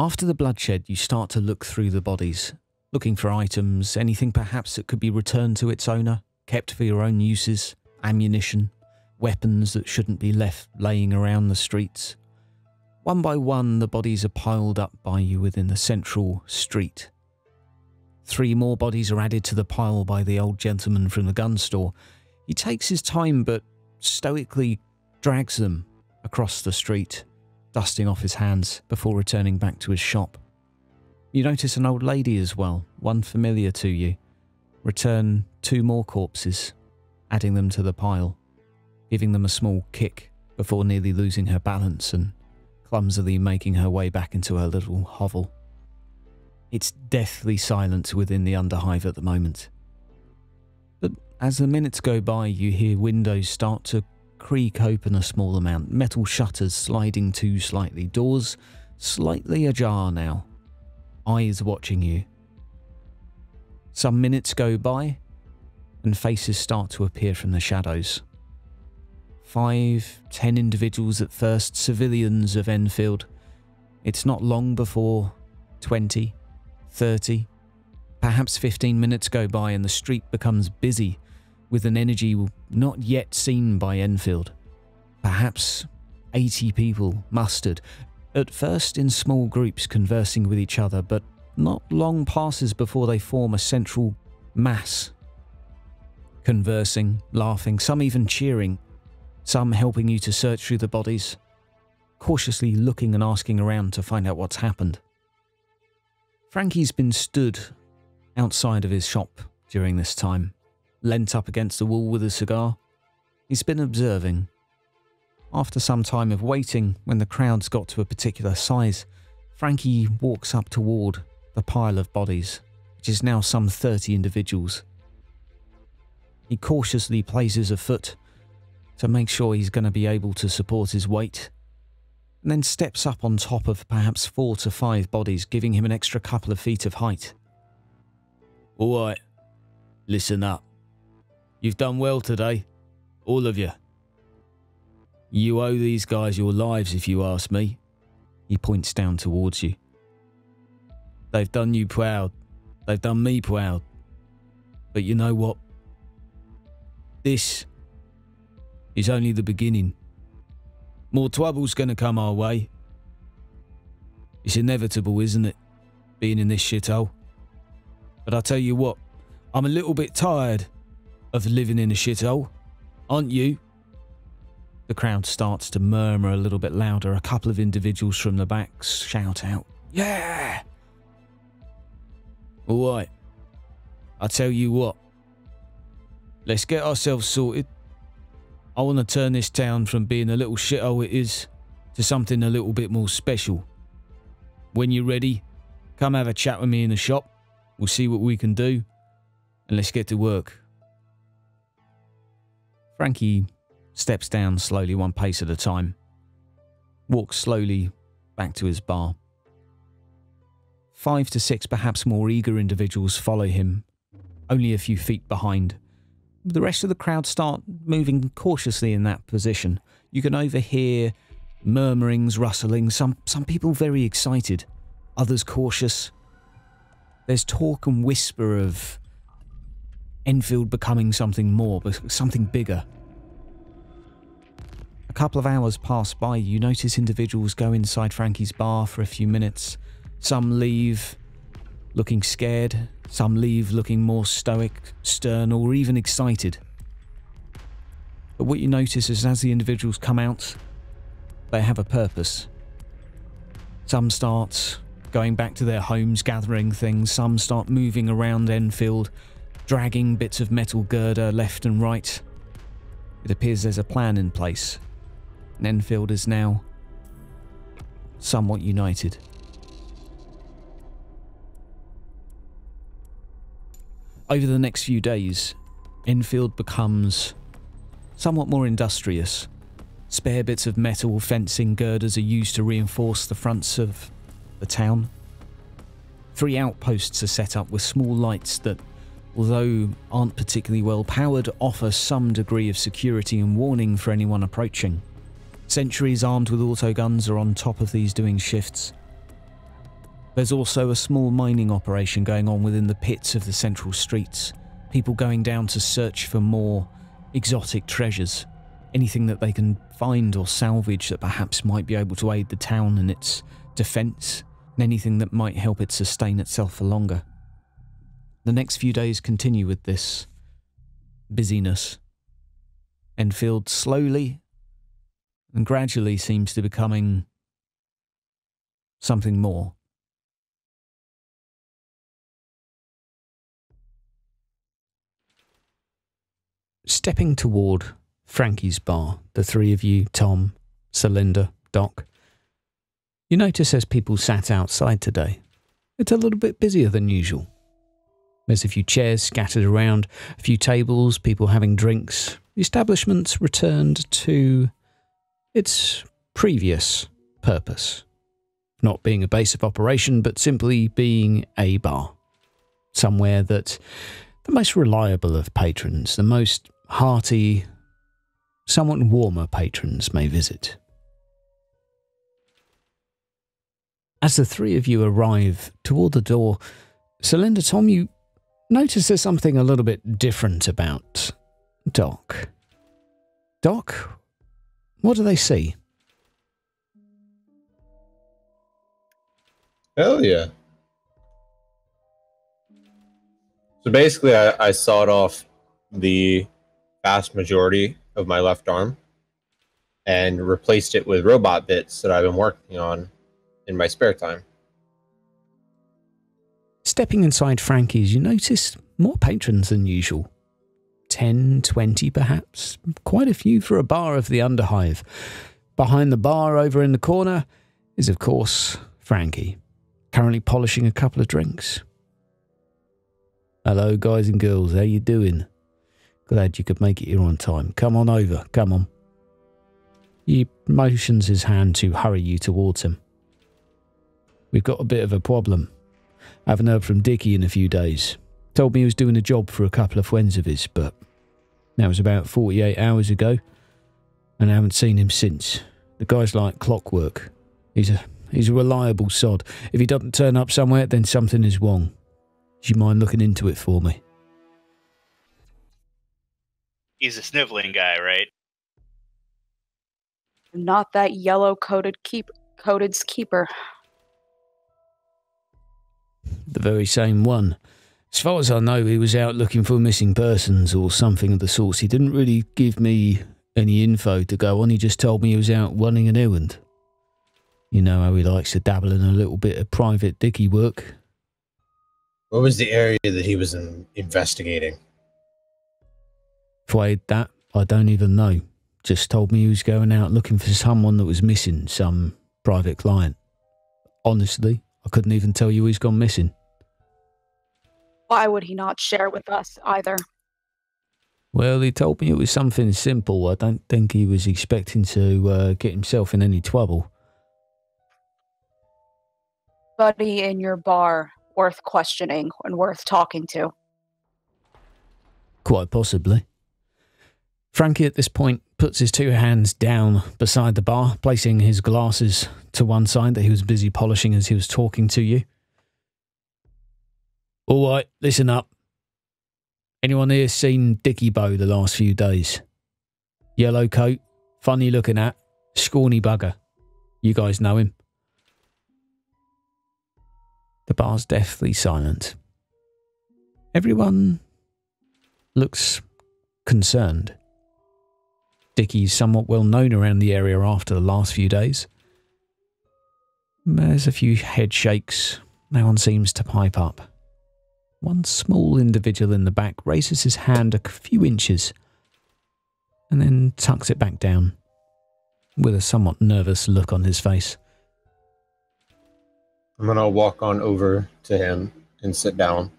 After the bloodshed, you start to look through the bodies, looking for items, anything perhaps that could be returned to its owner, kept for your own uses, ammunition, weapons that shouldn't be left laying around the streets. One by one, the bodies are piled up by you within the central street. 3 more bodies are added to the pile by the old gentleman from the gun store. He takes his time but stoically drags them across the street, dusting off his hands before returning back to his shop. You notice an old lady as well, one familiar to you. Return 2 more corpses, adding them to the pile, giving them a small kick before nearly losing her balance and clumsily making her way back into her little hovel. It's deathly silent within the Underhive at the moment. But as the minutes go by, you hear windows start to creak open a small amount, metal shutters sliding to slightly, doors slightly ajar now, eyes watching you. Some minutes go by, and faces start to appear from the shadows. 5, 10 individuals at first, civilians of Enfield. It's not long before 20, 30, perhaps 15 minutes go by and the street becomes busy with an energy not yet seen by Enfield. Perhaps 80 people mustered, at first in small groups conversing with each other, but not long passes before they form a central mass. Conversing, laughing, some even cheering, some helping you to search through the bodies, cautiously looking and asking around to find out what's happened. Frankie's been stood outside of his shop during this time, leant up against the wall with a cigar. He's been observing. After some time of waiting, when the crowds got to a particular size, Frankie walks up toward the pile of bodies, which is now some 30 individuals. He cautiously places a foot to make sure he's going to be able to support his weight, and then steps up on top of perhaps 4 to 5 bodies, giving him an extra couple of feet of height. "All right, listen up. You've done well today, all of you. You owe these guys your lives if you ask me." He points down towards you. "They've done you proud. They've done me proud. But you know what? This is only the beginning. More trouble's gonna come our way. It's inevitable, isn't it, being in this shithole? But I tell you what, I'm a little bit tired of living in a shithole. Aren't you?" The crowd starts to murmur a little bit louder. A couple of individuals from the back shout out, "Yeah!" "All right, I tell you what, let's get ourselves sorted. I want to turn this town from being a little shithole it is to something a little bit more special. When you're ready, come have a chat with me in the shop. We'll see what we can do, and let's get to work." Frankie steps down slowly, one pace at a time, walks slowly back to his bar. 5 to 6 perhaps more eager individuals follow him, only a few feet behind. The rest of the crowd start moving cautiously in that position. You can overhear murmurings, rustlings, some people very excited, others cautious. There's talk and whisper of Enfield becoming something more, something bigger. A couple of hours pass by. You notice individuals go inside Frankie's bar for a few minutes. Some leave looking scared, some leave looking more stoic, stern, or even excited. But what you notice is as the individuals come out, they have a purpose. Some start going back to their homes, gathering things. Some start moving around Enfield, dragging bits of metal girder left and right. It appears there's a plan in place, and Enfield is now somewhat united. Over the next few days, Enfield becomes somewhat more industrious. Spare bits of metal fencing girders are used to reinforce the fronts of the town. 3 outposts are set up with small lights that, although aren't particularly well powered, offer some degree of security and warning for anyone approaching. Sentries armed with autoguns are on top of these doing shifts. There's also a small mining operation going on within the pits of the central streets. People going down to search for more exotic treasures. Anything that they can find or salvage that perhaps might be able to aid the town in its defence. And anything that might help it sustain itself for longer. The next few days continue with this busyness. Enfield slowly and gradually seems to becoming something more. Stepping toward Frankie's bar, the three of you, Tom, Celinda, Doc, you notice as people sat outside today, it's a little bit busier than usual. There's a few chairs scattered around, a few tables, people having drinks. The establishment's returned to its previous purpose. Not being a base of operation, but simply being a bar. Somewhere that the most reliable of patrons, the most hearty, somewhat warmer patrons may visit. As the three of you arrive toward the door, Celinda, Tom, you notice there's something a little bit different about Doc. Doc, what do they see? Hell yeah. So basically, I sawed off the vast majority of my left arm and replaced it with robot bits that I've been working on in my spare time. Stepping inside Frankie's, you notice more patrons than usual. 10, 20 perhaps. Quite a few for a bar of the Underhive. Behind the bar over in the corner is, of course, Frankie, currently polishing a couple of drinks. Hello, guys and girls. How you doing? Glad you could make it here on time. Come on over. Come on. He motions his hand to hurry you towards him. We've got a bit of a problem. Haven't heard from Dicky in a few days. Told me he was doing a job for a couple of friends of his, but that was about 48 hours ago, and I haven't seen him since. The guy's like clockwork. He's a reliable sod. If he doesn't turn up somewhere, then something is wrong. Do you mind looking into it for me? He's a sniveling guy, right? Not that yellow-coated coded's keeper. The very same one. As far as I know, he was out looking for missing persons or something of the sort. He didn't really give me any info to go on. He just told me he was out running an errand. You know how he likes to dabble in a little bit of private Dicky work. What was the area that he was investigating? Afraid that, I don't even know. Just told me he was going out looking for someone that was missing, some private client. Honestly, I couldn't even tell you he's gone missing. Why would he not share with us either? Well, he told me it was something simple. I don't think he was expecting to get himself in any trouble. Buddy in your bar, worth questioning and worth talking to. Quite possibly. Frankie at this point puts his two hands down beside the bar, placing his glasses to one side that he was busy polishing as he was talking to you. All right, listen up. Anyone here seen Dicky Bow the last few days? Yellow coat, funny looking at, scrawny bugger. You guys know him? The bar's deathly silent. Everyone looks concerned. Dicky's somewhat well known around the area after the last few days. There's a few head shakes. No one seems to pipe up. One small individual in the back raises his hand a few inches and then tucks it back down with a somewhat nervous look on his face. I'm going to walk on over to him and sit down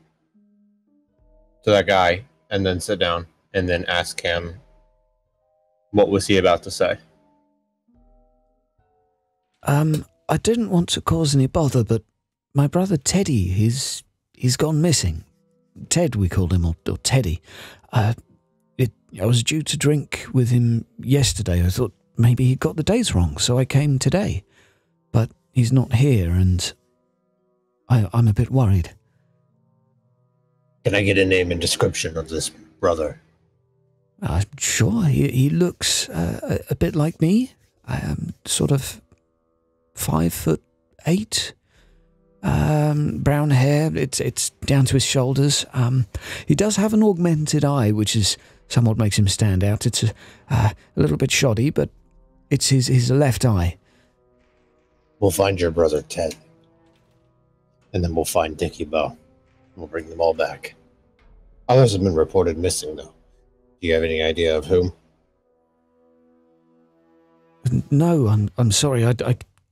to that guy and then sit down and then ask him, what was he about to say? I didn't want to cause any bother, but my brother Teddy, he's gone missing. Ted, we called him, or Teddy. I was due to drink with him yesterday. I thought maybe he got the days wrong, so I came today. But he's not here, and I'm a bit worried. Can I get a name and description of this brother? Sure, he looks a bit like me. Sort of 5'8". Brown hair, it's down to his shoulders. He does have an augmented eye, which is somewhat makes him stand out. It's a little bit shoddy, but it's his left eye. We'll find your brother, Ted. And then we'll find Dicky Bow. We'll bring them all back. Others have been reported missing, though. Do you have any idea of whom? No, I'm sorry.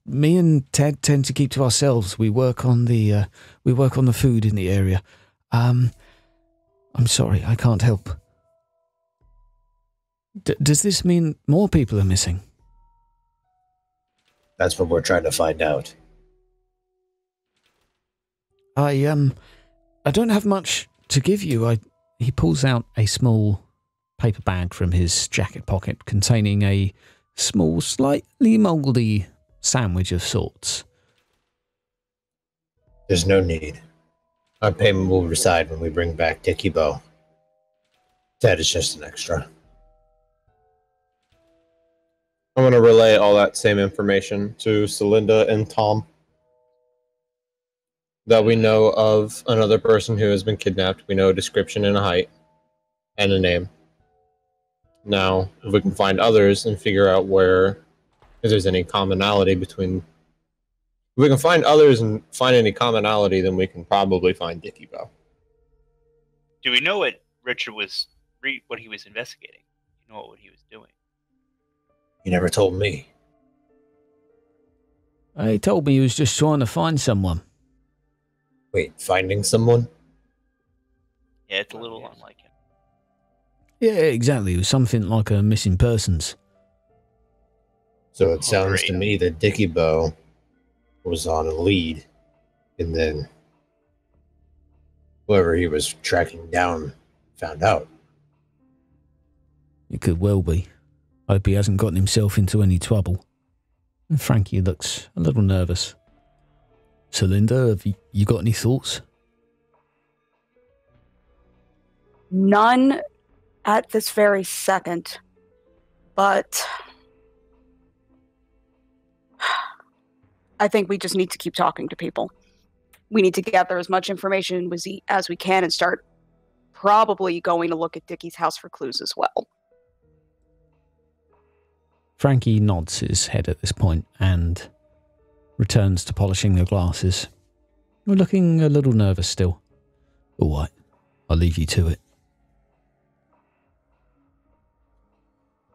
Me and Ted tend to keep to ourselves. We work on the food in the area. I'm sorry, I can't help. Does this mean more people are missing? That's what we're trying to find out. I don't have much to give you. He pulls out a small paper bag from his jacket pocket containing a small, slightly mouldy sandwich of sorts. There's no need. Our payment will reside when we bring back Dicky Bow. Ted is just an extra. I'm going to relay all that same information to Celinda and Tom. That we know of another person who has been kidnapped. We know a description and a height. And a name. Now, if we can find others and figure out if there's any commonality between... If we can find others and find any commonality, then we can probably find Dicky Bow. Do we know what Richard was... what he was investigating? You know what he was doing? He never told me. He told me he was just trying to find someone. Wait, finding someone? Yeah, it's a little unlike him. Yeah, exactly. It was something like a missing persons. So it sounds to me that Dicky Bow was on a lead, and then whoever he was tracking down found out. It could well be. Hope he hasn't gotten himself into any trouble. And Frankie looks a little nervous. Celinda, have you got any thoughts? None at this very second, but I think we just need to keep talking to people. We need to gather as much information as we can and start probably going to look at Dicky's house for clues as well. Frankie nods his head at this point and returns to polishing the glasses. We're looking a little nervous still. All right, I'll leave you to it.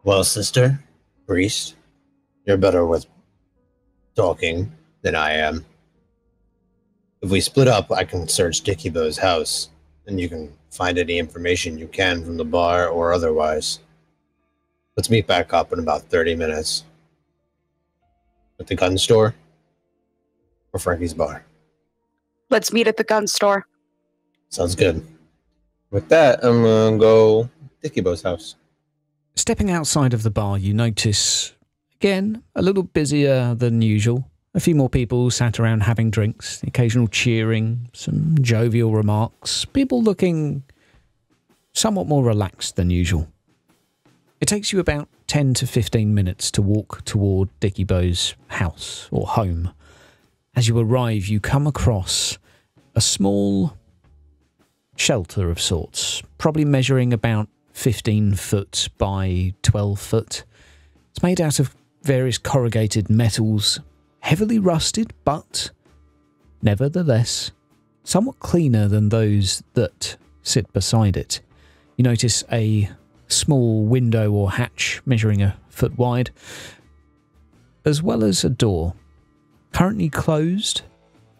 Well, sister, priest, you're better with talking than I am. If we split up, I can search Dicky Bow's house, and you can find any information you can from the bar or otherwise. Let's meet back up in about 30 minutes. At the gun store or Frankie's bar. Let's meet at the gun store. Sounds good. With that, I'm gonna go Dicky Bow's house. Stepping outside of the bar, you notice, again, a little busier than usual. A few more people sat around having drinks, the occasional cheering, some jovial remarks, people looking somewhat more relaxed than usual. It takes you about 10 to 15 minutes to walk toward Dicky Bow's house or home. As you arrive, you come across a small shelter of sorts, probably measuring about 15 foot by 12 foot. It's made out of various corrugated metals, heavily rusted, but nevertheless somewhat cleaner than those that sit beside it. You notice a small window or hatch measuring a foot wide, as well as a door, currently closed,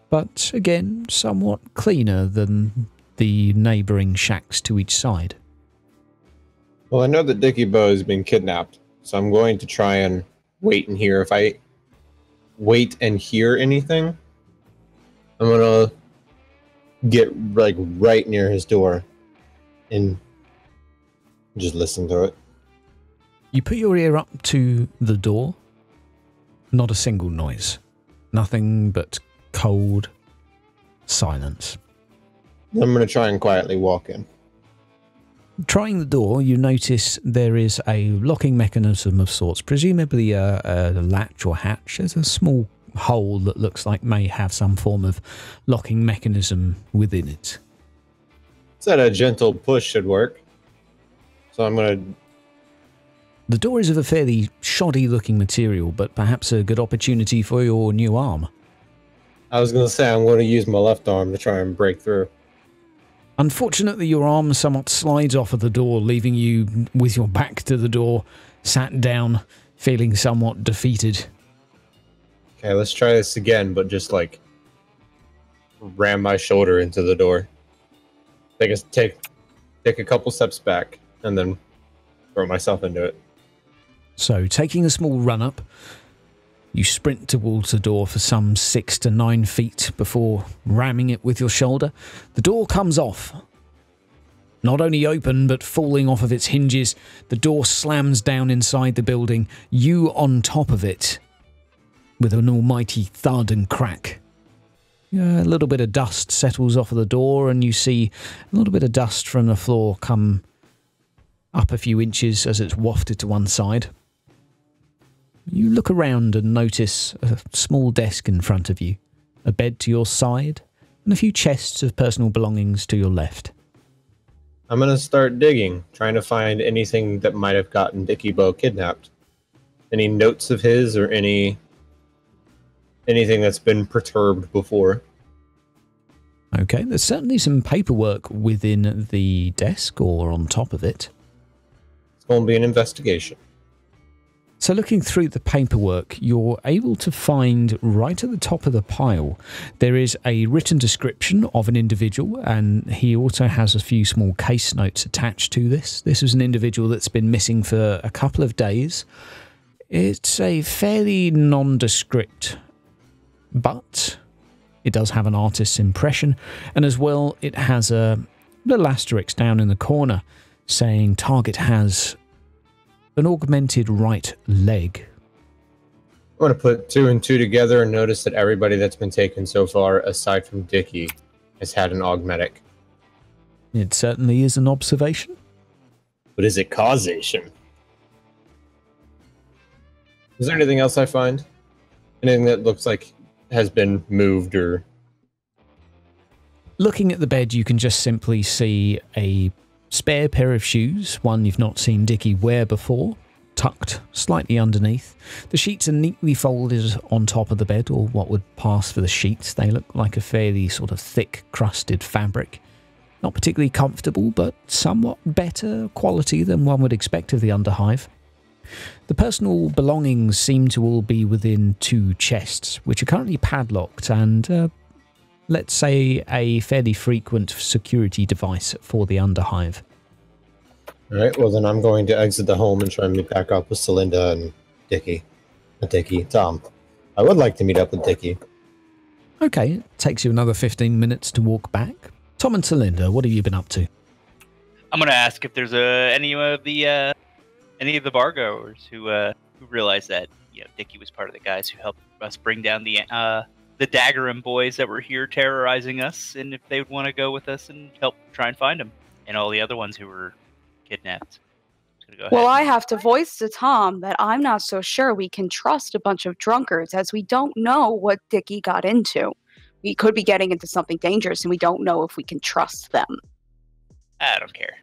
but again somewhat cleaner than the neighbouring shacks to each side. Well, I know that Dicky Bow has been kidnapped, so I'm going to try and wait and hear. If I wait and hear anything, I'm gonna get like right near his door and just listen to it. You put your ear up to the door. Not a single noise. Nothing but cold, silence. I'm going to try and quietly walk in. Trying the door, you notice there is a locking mechanism of sorts, presumably a latch or hatch. There's a small hole that looks like may have some form of locking mechanism within it. Said a gentle push should work. So I'm going to... The door is of a fairly shoddy looking material, but perhaps a good opportunity for your new arm. I was going to say I'm going to use my left arm to try and break through. Unfortunately, your arm somewhat slides off of the door, leaving you with your back to the door, sat down, feeling somewhat defeated. Okay, let's try this again, but just like ram my shoulder into the door. Take a couple steps back and then throw myself into it. So, taking a small run up, you sprint towards the door for some 6 to 9 feet before ramming it with your shoulder. The door comes off. Not only open, but falling off of its hinges. The door slams down inside the building, you on top of it, with an almighty thud and crack. A little bit of dust settles off of the door, and you see a little bit of dust from the floor come up a few inches as it's wafted to one side. You look around and notice a small desk in front of you, a bed to your side, and a few chests of personal belongings to your left. I'm going to start digging, trying to find anything that might have gotten Dicky Bow kidnapped. Any notes of his or anything that's been perturbed before. Okay, there's certainly some paperwork within the desk or on top of it. It's going to be an investigation. So looking through the paperwork, you're able to find right at the top of the pile, there is a written description of an individual, and he also has a few small case notes attached to this. This was an individual that's been missing for a couple of days. It's a fairly nondescript, but it does have an artist's impression, and as well it has a little asterisk down in the corner saying target has an augmented right leg. I'm going to put 2 and 2 together and notice that everybody that's been taken so far, aside from Dicky, has had an augmetic. It certainly is an observation. But is it causation? Is there anything else I find? Anything that looks like has been moved or... Looking at the bed, you can just simply see a spare pair of shoes, one you've not seen Dicky wear before, tucked slightly underneath. The sheets are neatly folded on top of the bed, or what would pass for the sheets. They look like a fairly sort of thick, crusted fabric. Not particularly comfortable, but somewhat better quality than one would expect of the Underhive. The personal belongings seem to all be within 2 chests, which are currently padlocked and, let's say, a fairly frequent security device for the Underhive. Alright, well then I'm going to exit the home and try and meet back up with Celinda and Tom. I would like to meet up with Dicky. Okay, it takes you another 15 minutes to walk back. Tom and Celinda, what have you been up to? I'm gonna ask if there's any of the bargoers who realized that Dicky was part of the guys who helped us bring down the Daggerum boys that were here terrorizing us, and if they would want to go with us and help try and find them, and all the other ones who were kidnapped. Well, I have to voice to Tom that I'm not so sure we can trust a bunch of drunkards, as we don't know what Dicky got into. We could be getting into something dangerous, and we don't know if we can trust them. I don't care.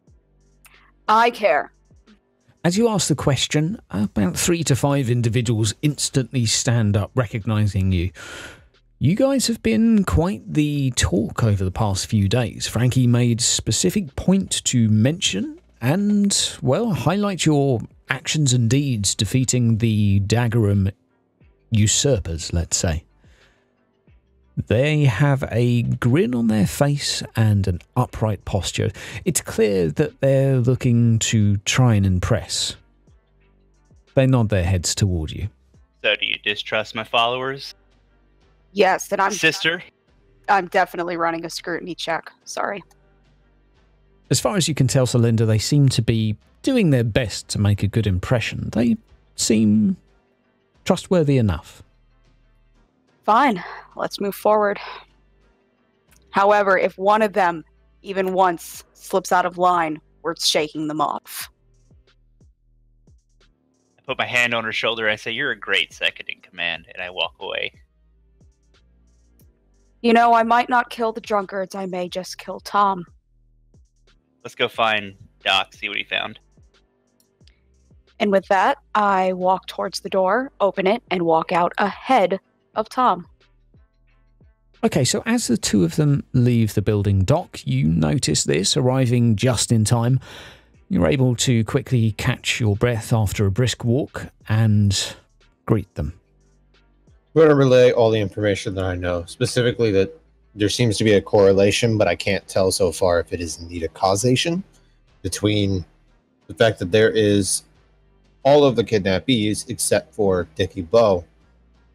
I care. As you ask the question, about 3 to 5 individuals instantly stand up, recognizing you. You guys have been quite the talk over the past few days. Frankie made specific point to mention and, well, highlight your actions and deeds defeating the Daggerum usurpers, let's say. They have a grin on their face and an upright posture. It's clear that they're looking to try and impress. They nod their heads toward you. So do you distrust my followers? Yes, and Sister? I'm definitely running a scrutiny check. Sorry. As far as you can tell, Celinda, they seem to be doing their best to make a good impression. They seem trustworthy enough. Fine. Let's move forward. However, if one of them, even once, slips out of line, we're shaking them off. I put my hand on her shoulder and I say, "You're a great second in command," and I walk away. You know, I might not kill the drunkards. I may just kill Tom. Let's go find Doc, see what he found. And with that, I walk towards the door, open it, and walk out ahead of Tom. Okay, so as the two of them leave the building, Doc, you notice this, arriving just in time. You're able to quickly catch your breath after a brisk walk and greet them. I'm going to relay all the information that I know, specifically that there seems to be a correlation, but I can't tell so far if it is indeed a causation between the fact that there is all of the kidnappees, except for Dicky Bow,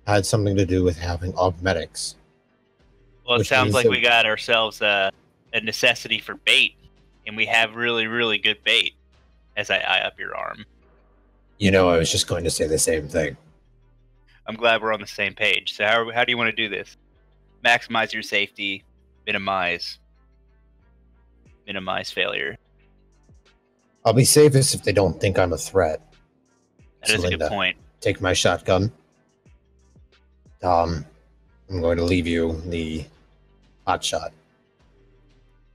had something to do with having augmetics. Well, it sounds like we got ourselves a necessity for bait, and we have really, really good bait, as I eye up your arm. You know, I was just going to say the same thing. I'm glad we're on the same page. So how do you want to do this? Maximize your safety, minimize failure. I'll be safest if they don't think I'm a threat. That is a good point. Take my shotgun. I'm going to leave you the hot shot.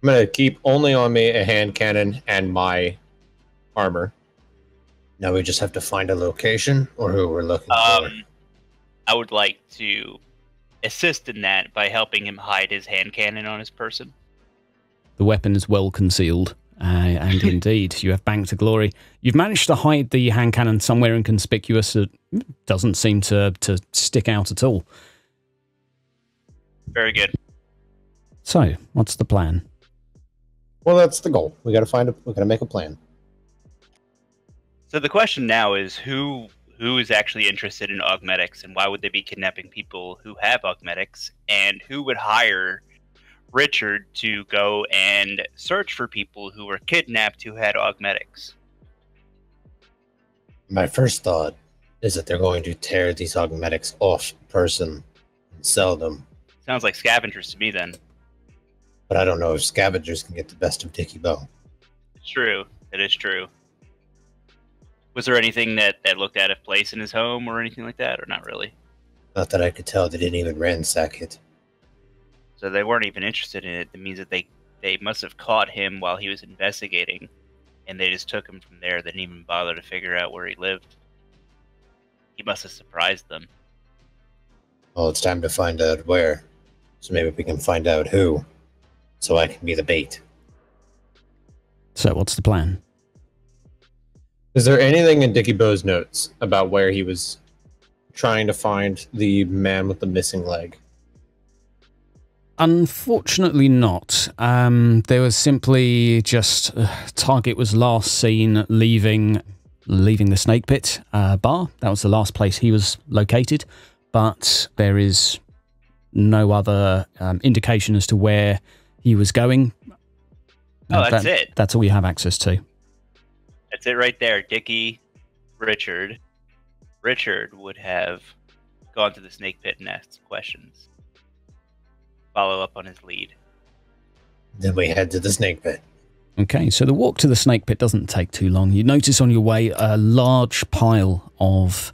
I'm going to keep only on me a hand cannon and my armor. Now we just have to find a location or who we're looking for. I would like to assist in that by helping him hide his hand cannon on his person. The weapon is well concealed, and indeed, you have banked to glory. You've managed to hide the hand cannon somewhere inconspicuous that doesn't seem to stick out at all. Very good. So, what's the plan? Well, that's the goal. We got to make a plan. So the question now is who is actually interested in augmetics, and why would they be kidnapping people who have augmetics, and who would hire Richard to go and search for people who were kidnapped who had augmetics? My first thought is that they're going to tear these augmetics off person and sell them. Sounds like scavengers to me then. But I don't know if scavengers can get the best of Dicky Bow. It's true. It is true. Was there anything that looked out of place in his home or anything like that, or not really? Not that I could tell. They didn't even ransack it. So they weren't even interested in it. That means that they must have caught him while he was investigating, and they just took him from there. They didn't even bother to figure out where he lived. He must have surprised them. Well, it's time to find out where. So maybe we can find out who, so I can be the bait. So what's the plan? Is there anything in Dicky Bow's notes about where he was trying to find the man with the missing leg? Unfortunately not. There was simply just target was last seen leaving the Snake Pit bar. That was the last place he was located, but there is no other indication as to where he was going. Oh, that's it. That's all you have access to. That's it right there. Dicky, Richard. Richard would have gone to the Snake Pit and asked questions. Follow up on his lead. Then we head to the Snake Pit. Okay, so the walk to the Snake Pit doesn't take too long. You notice on your way a large pile of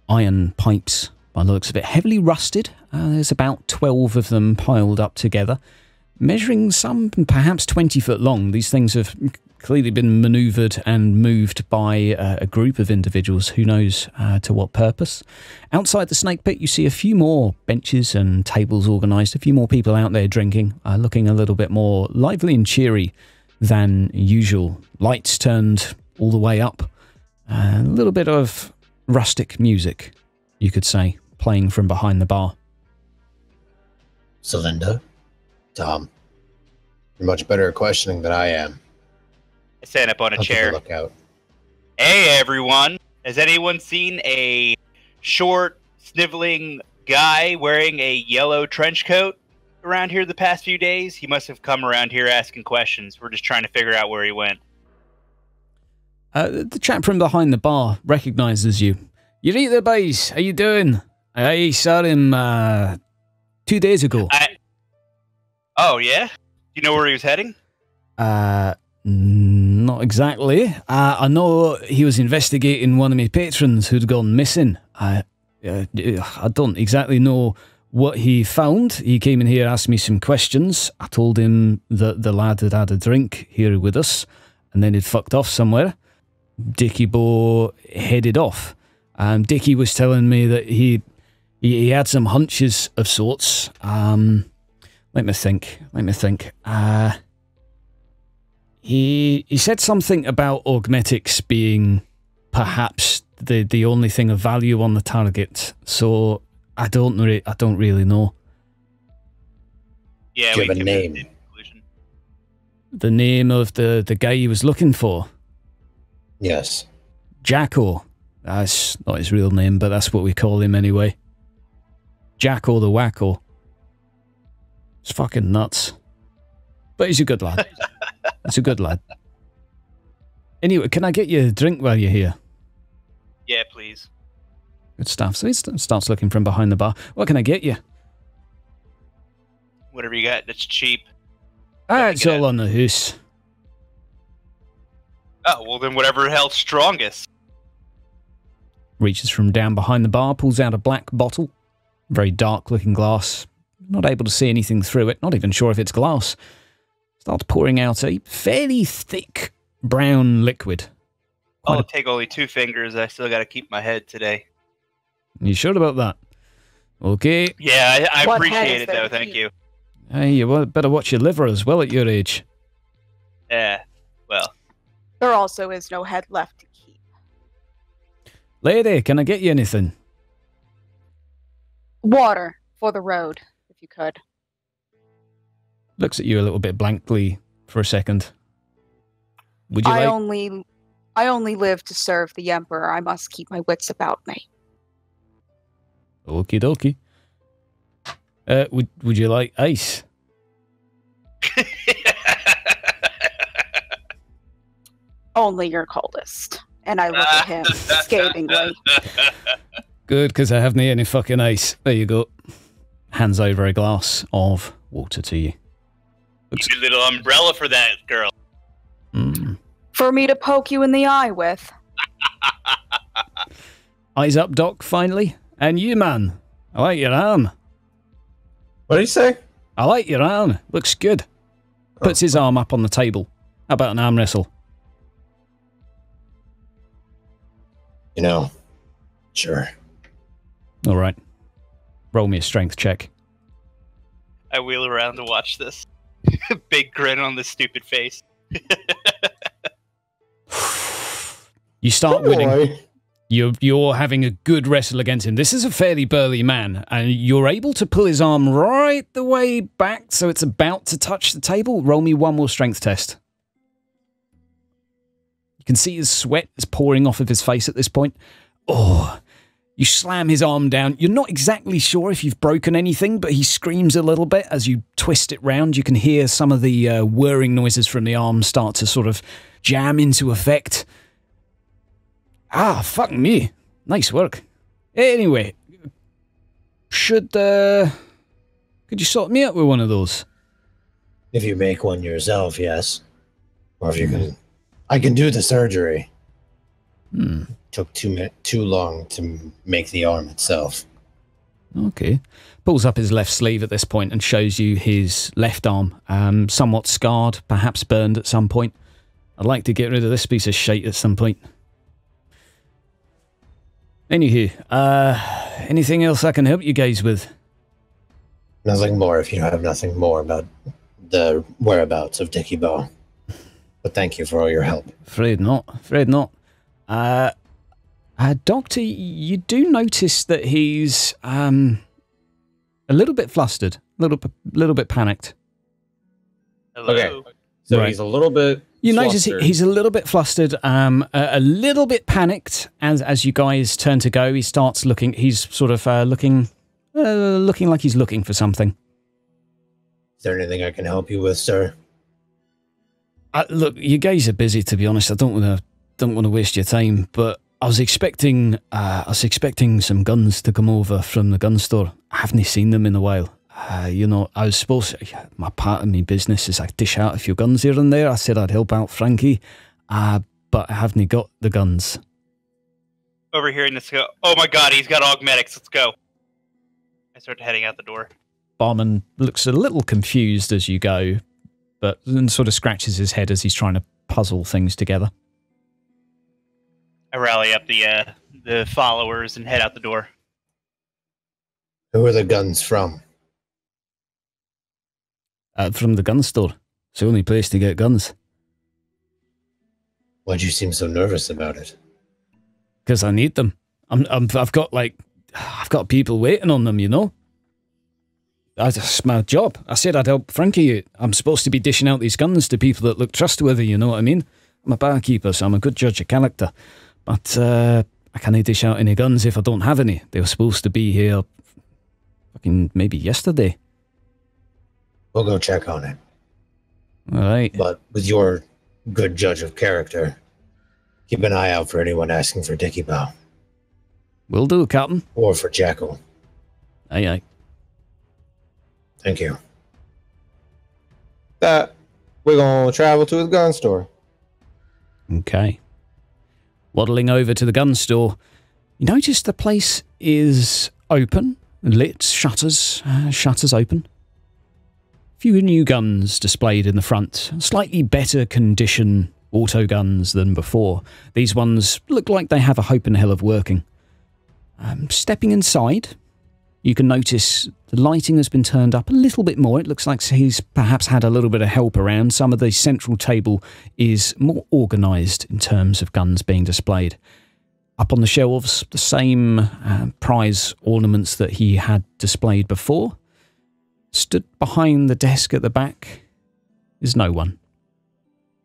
iron pipes, by the looks of it, heavily rusted. There's about 12 of them piled up together, measuring some perhaps 20 foot long. These things have clearly been maneuvered and moved by a group of individuals, who knows to what purpose. Outside the Snake Pit, you see a few more benches and tables organised, a few more people out there drinking, looking a little bit more lively and cheery than usual. Lights turned all the way up. A little bit of rustic music, you could say, playing from behind the bar. Celinda, Tom, you're much better at questioning than I am. I stand up on a chair. Look out. Hey, everyone. Has anyone seen a short, sniveling guy wearing a yellow trench coat around here the past few days? He must have come around here asking questions. We're just trying to figure out where he went. The chap from behind the bar recognises you. You right there, boys? How you doing? I saw him 2 days ago. Oh, yeah? You know where he was heading? Not exactly. I know he was investigating one of my patrons who'd gone missing. I don't exactly know what he found. He came in here, asked me some questions. I told him that the lad had had a drink here with us, and then he'd fucked off somewhere. Dicky Bow headed off. Dicky was telling me that he had some hunches of sorts. Let me think. He said something about augmetics being perhaps the only thing of value on the target. So I don't really know. Yeah, Do we you have a came to the name? same conclusion. The name of the guy he was looking for. Yes. Jacko. That's not his real name, but that's what we call him anyway. Jacko the Wacko. It's fucking nuts. But he's a good lad. He's a good lad. Anyway, can I get you a drink while you're here? Yeah, please. Good stuff. So he starts looking from behind the bar. What can I get you? Whatever you got that's cheap. It's all on the hoose. Oh, well then whatever the hell's strongest. Reaches from down behind the bar, pulls out a black bottle. Very dark looking glass. Not able to see anything through it. Not even sure if it's glass. Starts pouring out a fairly thick brown liquid. I'll take only 2 fingers. I still got to keep my head today. You sure about that? Okay. Yeah, I What appreciate head it is though. there? Thank you. Hey, you better watch your liver as well at your age. Yeah. Well, There also is no head left to keep. Lady, can I get you anything? Water for the road, if you could. Looks at you a little bit blankly for a second. Would you I like... only live to serve the Emperor. I must keep my wits about me. Okie dokie. Would you like ice? Only your coldest. And I look at him scathingly. Good, because I haven't any fucking ice. There you go. Hands over a glass of water to you. Looks a little umbrella for that girl. For me to poke you in the eye with. Eyes up, Doc, finally. And you, man. I like your arm. What did he say? I like your arm. Looks good. Puts his arm up on the table. How about an arm wrestle? You know, sure. All right. Roll me a strength check. I wheel around to watch this. Big grin on the stupid face. You start winning. You're having a good wrestle against him. This is a fairly burly man, and you're able to pull his arm right the way back so it's about to touch the table. Roll me one more strength test. You can see his sweat is pouring off of his face at this point. Oh, you slam his arm down. You're not exactly sure if you've broken anything, but he screams a little bit as you twist it round. You can hear some of the whirring noises from the arm start to sort of jam into effect. Ah, fuck me. Nice work. Anyway, could you sort me out with one of those? If you make one yourself, yes. Or if you can... I can do the surgery. Took too long to make the arm itself. Okay. Pulls up his left sleeve at this point and shows you his left arm, somewhat scarred, perhaps burned at some point. I'd like to get rid of this piece of shite at some point. Anywho, anything else I can help you guys with? Nothing more if you have nothing more about the whereabouts of Dicky Bow. But thank you for all your help. Afraid not. Afraid not. Doctor, you do notice that he's a little bit flustered, a little bit panicked. Hello. Okay. So Right. he's a little bit You notice flustered. he's a little bit flustered, a little bit panicked as you guys turn to go. He starts looking. He's sort of looking like he's looking for something. Is there anything I can help you with, sir? Look, you guys are busy. To be honest, I don't want to waste your time. But I was expecting some guns to come over from the gun store. I haven't seen them in a while. You know, I was supposed to, my part of my business is I dish out a few guns here and there. I said I'd help out Frankie, but I haven't got the guns. Overhearing this go, oh my god, he's got augmetics, let's go. I start heading out the door. Barman looks a little confused as you go, but then sort of scratches his head as he's trying to puzzle things together. I rally up the followers and head out the door. Who are the guns from? From the gun store. It's the only place to get guns. Why'd you seem so nervous about it? Because I need them. I've got people waiting on them, you know? That's my job. I said I'd help Frankie. I'm supposed to be dishing out these guns to people that look trustworthy, you know what I mean? I'm a barkeeper, so I'm a good judge of character. But I can't dish out any guns if I don't have any. They were supposed to be here fucking maybe yesterday. We'll go check on it. All right. But with your good judge of character, keep an eye out for anyone asking for Dicky Bow. Will do, Captain. Or for Jackal. Aye, aye. Thank you. That we're gonna travel to the gun store. Okay. Waddling over to the gun store, you notice the place is open, lit, shutters open. Few new guns displayed in the front, slightly better condition auto guns than before. These ones look like they have a hope in hell of working. Stepping inside, you can notice the lighting has been turned up a little bit more. It looks like he's perhaps had a little bit of help around. Some of the central table is more organised in terms of guns being displayed. Up on the shelves, the same prize ornaments that he had displayed before. Stood behind the desk at the back is no one.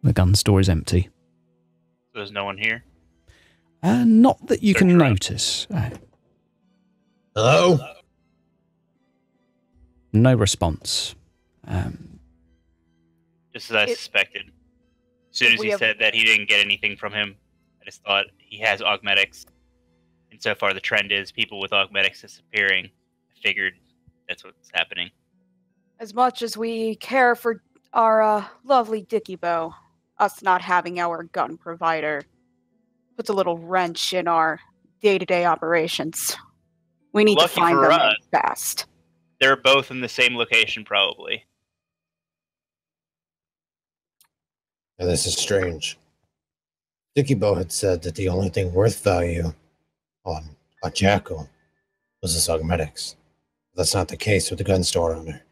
The gun store is empty. There's no one here? Not that you can notice. Hello? No response. Just as I suspected. As soon as he said that he didn't get anything from him, I just thought he has augmetics. And so far the trend is people with augmetics disappearing. I figured that's what's happening. As much as we care for our lovely Dicky Bow, us not having our gun provider puts a little wrench in our day-to-day operations. We need to find them fast. They're both in the same location, probably. And this is strange. Dicky Bow had said that the only thing worth value on a Jackal was his augmetics. That's not the case with the gun store owner.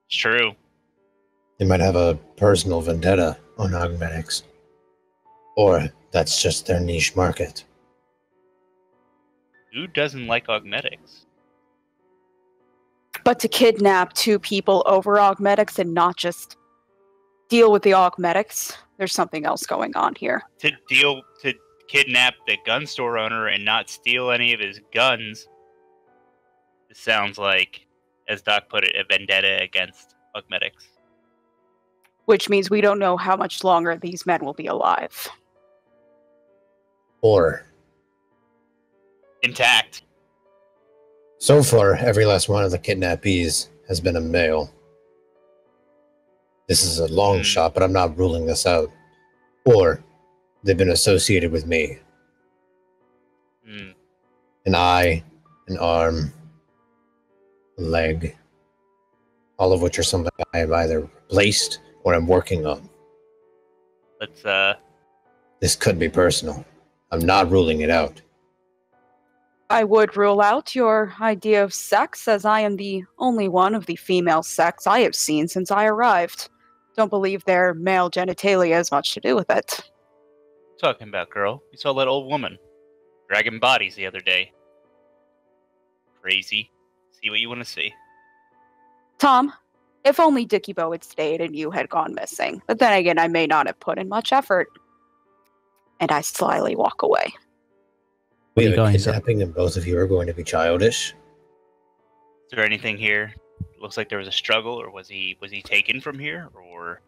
It's true. They might have a personal vendetta on augmetics. Or that's just their niche market. Who doesn't like augmetics? But to kidnap two people over augmetics and not just deal with the augmetics, there's something else going on here. To kidnap the gun store owner and not steal any of his guns. This sounds like, as Doc put it, a vendetta against augmetics. Which means we don't know how much longer these men will be alive. Or intact. So far, every last one of the kidnappees has been a male. This is a long shot, but I'm not ruling this out. Or they've been associated with me. An eye, an arm, a leg, all of which are something I have either replaced or I'm working on. This could be personal. I'm not ruling it out. I would rule out your idea of sex, as I am the only one of the female sex I have seen since I arrived. Don't believe their male genitalia has much to do with it. Talking about, girl? You saw that old woman dragging bodies the other day. Crazy. See what you want to see. Tom, if only Dicky Bow had stayed and you had gone missing. But then again, I may not have put in much effort. And I slyly walk away. We have a kidnapping and both of you are going to be childish. Is there anything here? Looks like there was a struggle, or was he taken from here, or?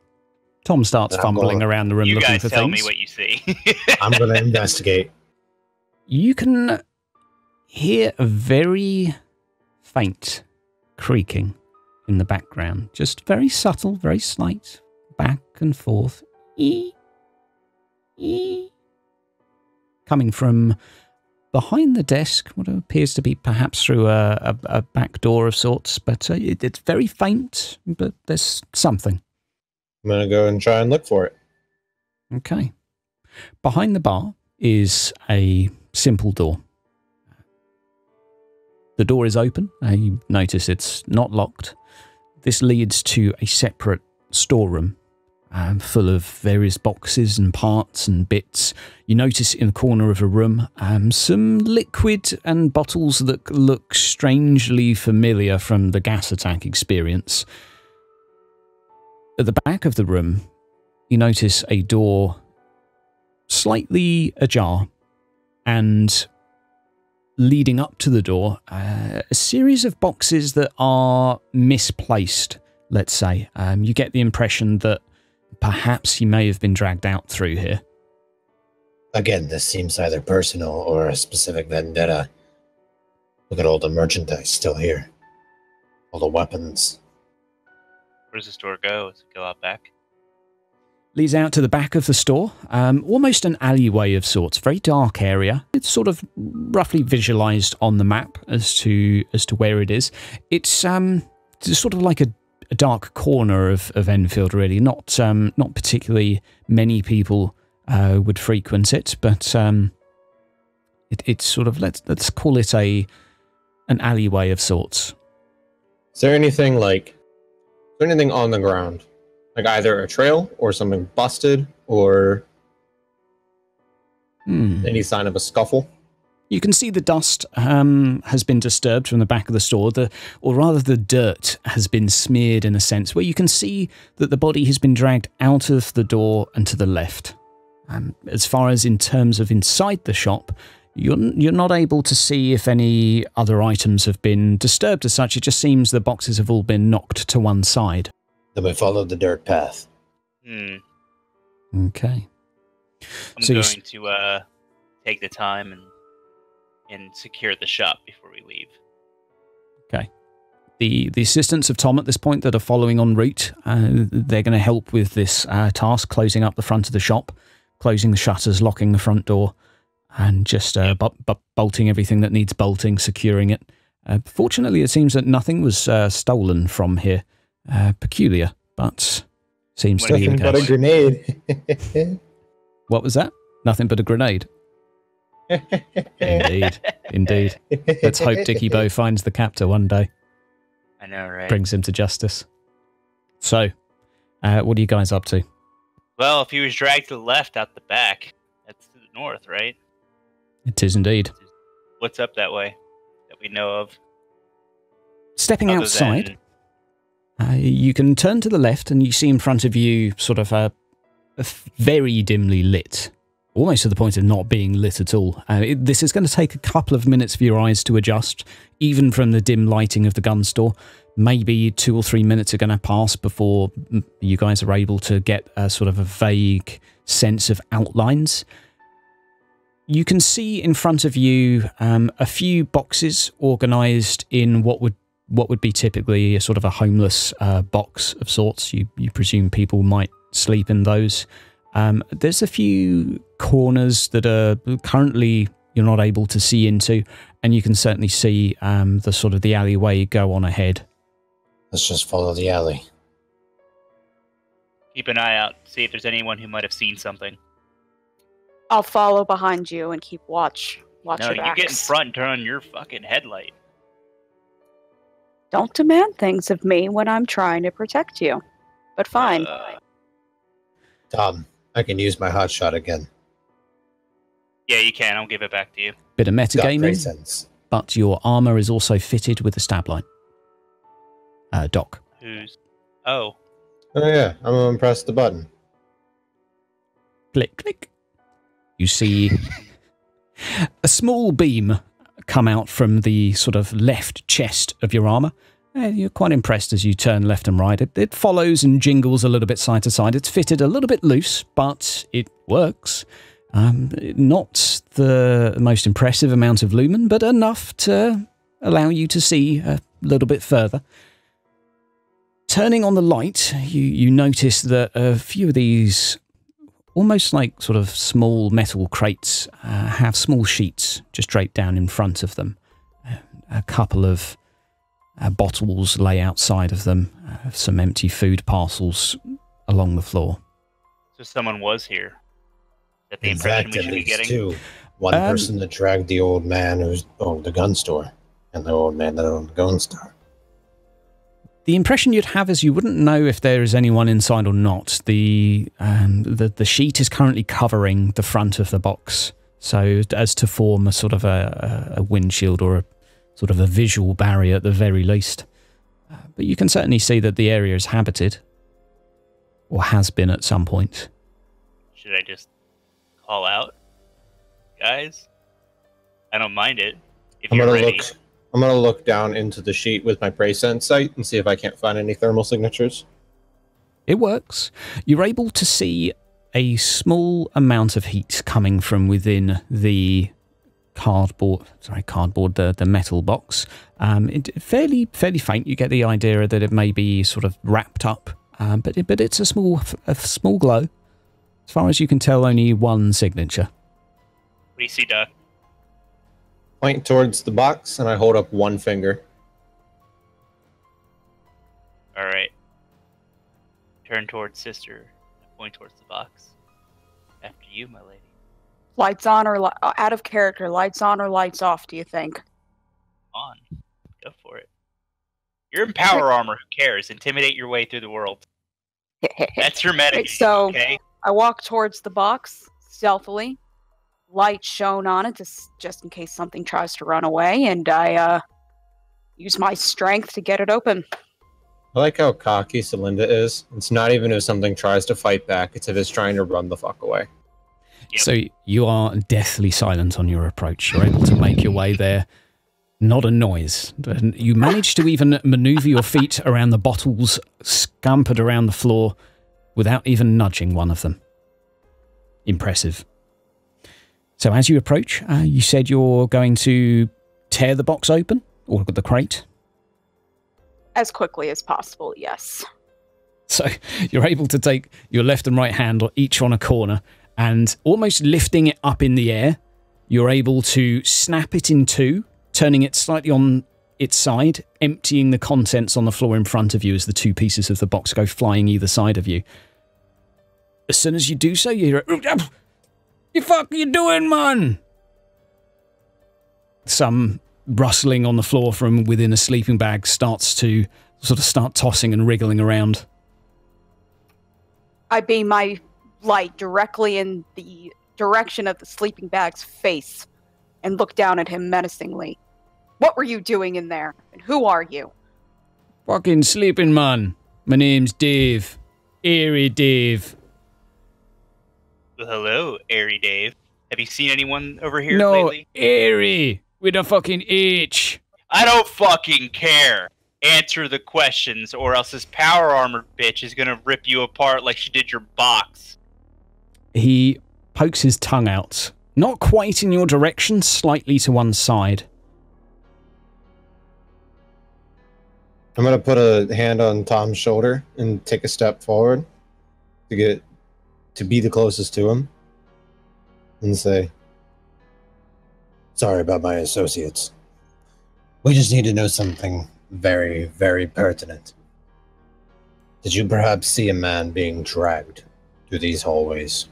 Tom starts fumbling around the room looking for things. You guys tell me what you see. I'm going to investigate. You can hear a very faint creaking in the background. Just very subtle, very slight, back and forth. Coming from behind the desk, what appears to be perhaps through a back door of sorts, but it's very faint, but there's something. I'm going to go and try and look for it. Okay. Behind the bar is a simple door. The door is open. You notice it's not locked. This leads to a separate storeroom full of various boxes and parts and bits. You notice in the corner of the room some liquid and bottles that look strangely familiar from the gas attack experience. At the back of the room, you notice a door slightly ajar, and leading up to the door, a series of boxes that are misplaced, let's say. You get the impression that perhaps he may have been dragged out through here. Again, this seems either personal or a specific vendetta. Look at all the merchandise still here. All the weapons. Where does the store go? Does it go out back? Leads out to the back of the store, almost an alleyway of sorts, very dark area. It's sort of roughly visualized on the map as to where it is. It's sort of like a dark corner of Enfield, really. Not particularly many people would frequent it, but it's sort of let's call it an alleyway of sorts. Is there anything on the ground? Like either a trail or something busted or any sign of a scuffle? You can see the dust has been disturbed from the back of the store, or rather the dirt has been smeared in a sense, where you can see that the body has been dragged out of the door and to the left. As far as in terms of inside the shop, you're not able to see if any other items have been disturbed as such. It just seems the boxes have all been knocked to one side. Then we followed the dirt path. Okay. I'm going to take the time and secure the shop before we leave. Okay. The assistants of Tom at this point that are following en route, they're going to help with this task, closing up the front of the shop, closing the shutters, locking the front door, and just bolting everything that needs bolting, securing it. Fortunately, it seems that nothing was stolen from here. Peculiar, but seems to be the case. Nothing but a grenade. What was that? Nothing but a grenade. Indeed. Let's hope Dicky Bow finds the captor one day. I know, right? Brings him to justice. So, what are you guys up to? Well, if he was dragged to the left out the back, that's to the north, right? It is indeed. What's up that way that we know of? Stepping outside, you can turn to the left and you see in front of you sort of a very dimly lit, almost to the point of not being lit at all. This is going to take a couple of minutes for your eyes to adjust, even from the dim lighting of the gun store. Maybe 2 or 3 minutes are going to pass before you guys are able to get a sort of a vague sense of outlines. You can see in front of you a few boxes organised in what would be typically a sort of a homeless box of sorts. You presume people might sleep in those. There's a few corners that are currently you're not able to see into, and you can certainly see the sort of the alleyway go on ahead. Let's just follow the alley. Keep an eye out, see if there's anyone who might have seen something. I'll follow behind you and keep watch No, your you backs. get in front and turn on your fucking headlight. Don't demand things of me when I'm trying to protect you. But fine. Tom, I can use my hotshot again. Yeah, you can. I'll give it back to you. Bit of Got great metagaming, sense. but your armour is also fitted with a stab line. Doc. Who's... Oh. Oh yeah, I'm gonna press the button. Click, click. You see a small beam come out from the sort of left chest of your armour. You're quite impressed as you turn left and right. It follows and jingles a little bit side to side. It's fitted a little bit loose, but it works. Not the most impressive amount of lumen, but enough to allow you to see little bit further. Turning on the light, you notice that a few of these, almost like sort of small metal crates, have small sheets just draped down in front of them. A couple of bottles lay outside of them, some empty food parcels along the floor. So someone was here. Is that the impression we should be getting? Two. One person that dragged the old man who owned the gun store, and the old man that owned the gun store. The impression you'd have is you wouldn't know if there is anyone inside or not. The sheet is currently covering the front of the box, so as to form a sort of a windshield or a sort of a visual barrier at the very least. But you can certainly see that the area is habited, or has been at some point. Should I just call out, guys? I don't mind it. If you're ready. I'm gonna look down into the sheet with my prey sense sight and see if I can't find any thermal signatures. It works. You're able to see a small amount of heat coming from within the the metal box. Fairly faint. You get the idea that it may be sort of wrapped up, but it's a small glow. As far as you can tell, only one signature. What do you see, Doc? Point towards the box, and I hold up one finger. All right. Turn towards sister. Point towards the box. After you, my lady. Lights on or out of character? Lights on or lights off, do you think? On. Go for it. You're in power armor. Who cares? Intimidate your way through the world. That's your metagame, So, okay? I walk towards the box, stealthily. Light shone on it, just in case something tries to run away, and I use my strength to get it open. I like how cocky Celinda is. It's not even if something tries to fight back, it's if it's trying to run the fuck away. Yep. So you are deathly silent on your approach. You're able to make your way there. Not a noise. You manage to even maneuver your feet around the bottles scampered around the floor without even nudging one of them. Impressive. So as you approach, you said you're going to tear the box open, or the crate? As quickly as possible, yes. So you're able to take your left and right hand each on a corner, and almost lifting it up in the air, you're able to snap it in two, turning it slightly on its side, emptying the contents on the floor in front of you as the two pieces of the box go flying either side of you. As soon as you do so, you hear it. The fuck are you doing, man? Some rustling on the floor from within a sleeping bag starts to start tossing and wriggling around. I beam my light directly in the direction of the sleeping bag's face and look down at him menacingly. What were you doing in there? And who are you? Fucking sleeping, man. My name's Dave. Eerie Dave. Well, hello, Airy Dave. Have you seen anyone over here No, lately? Eerie. With a fucking H. I don't fucking care. Answer the questions, or else this power armor bitch is gonna rip you apart like she did your box. He pokes his tongue out. Not quite in your direction, slightly to one side. I'm going to put a hand on Tom's shoulder and take a step forward to be the closest to him and say, sorry about my associates. We just need to know something very, very pertinent. Did you perhaps see a man being dragged through these hallways?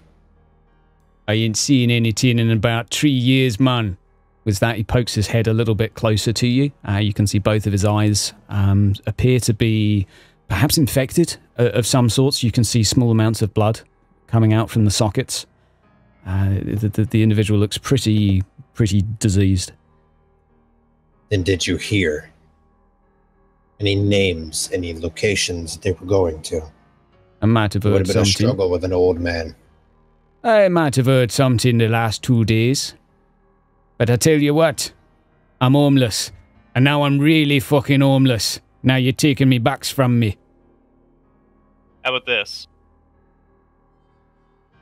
I ain't seen anything in about 3 years, man. With that, he pokes his head a little bit closer to you. You can see both of his eyes appear to be perhaps infected of some sorts. You can see small amounts of blood coming out from the sockets. The individual looks pretty diseased. Then did you hear any names, any locations they were going to? I might have It would heard have been a something. struggle with an old man. I might have heard something the last 2 days. But I tell you what, I'm homeless. And now I'm really fucking homeless. Now you're taking me backs from me. How about this?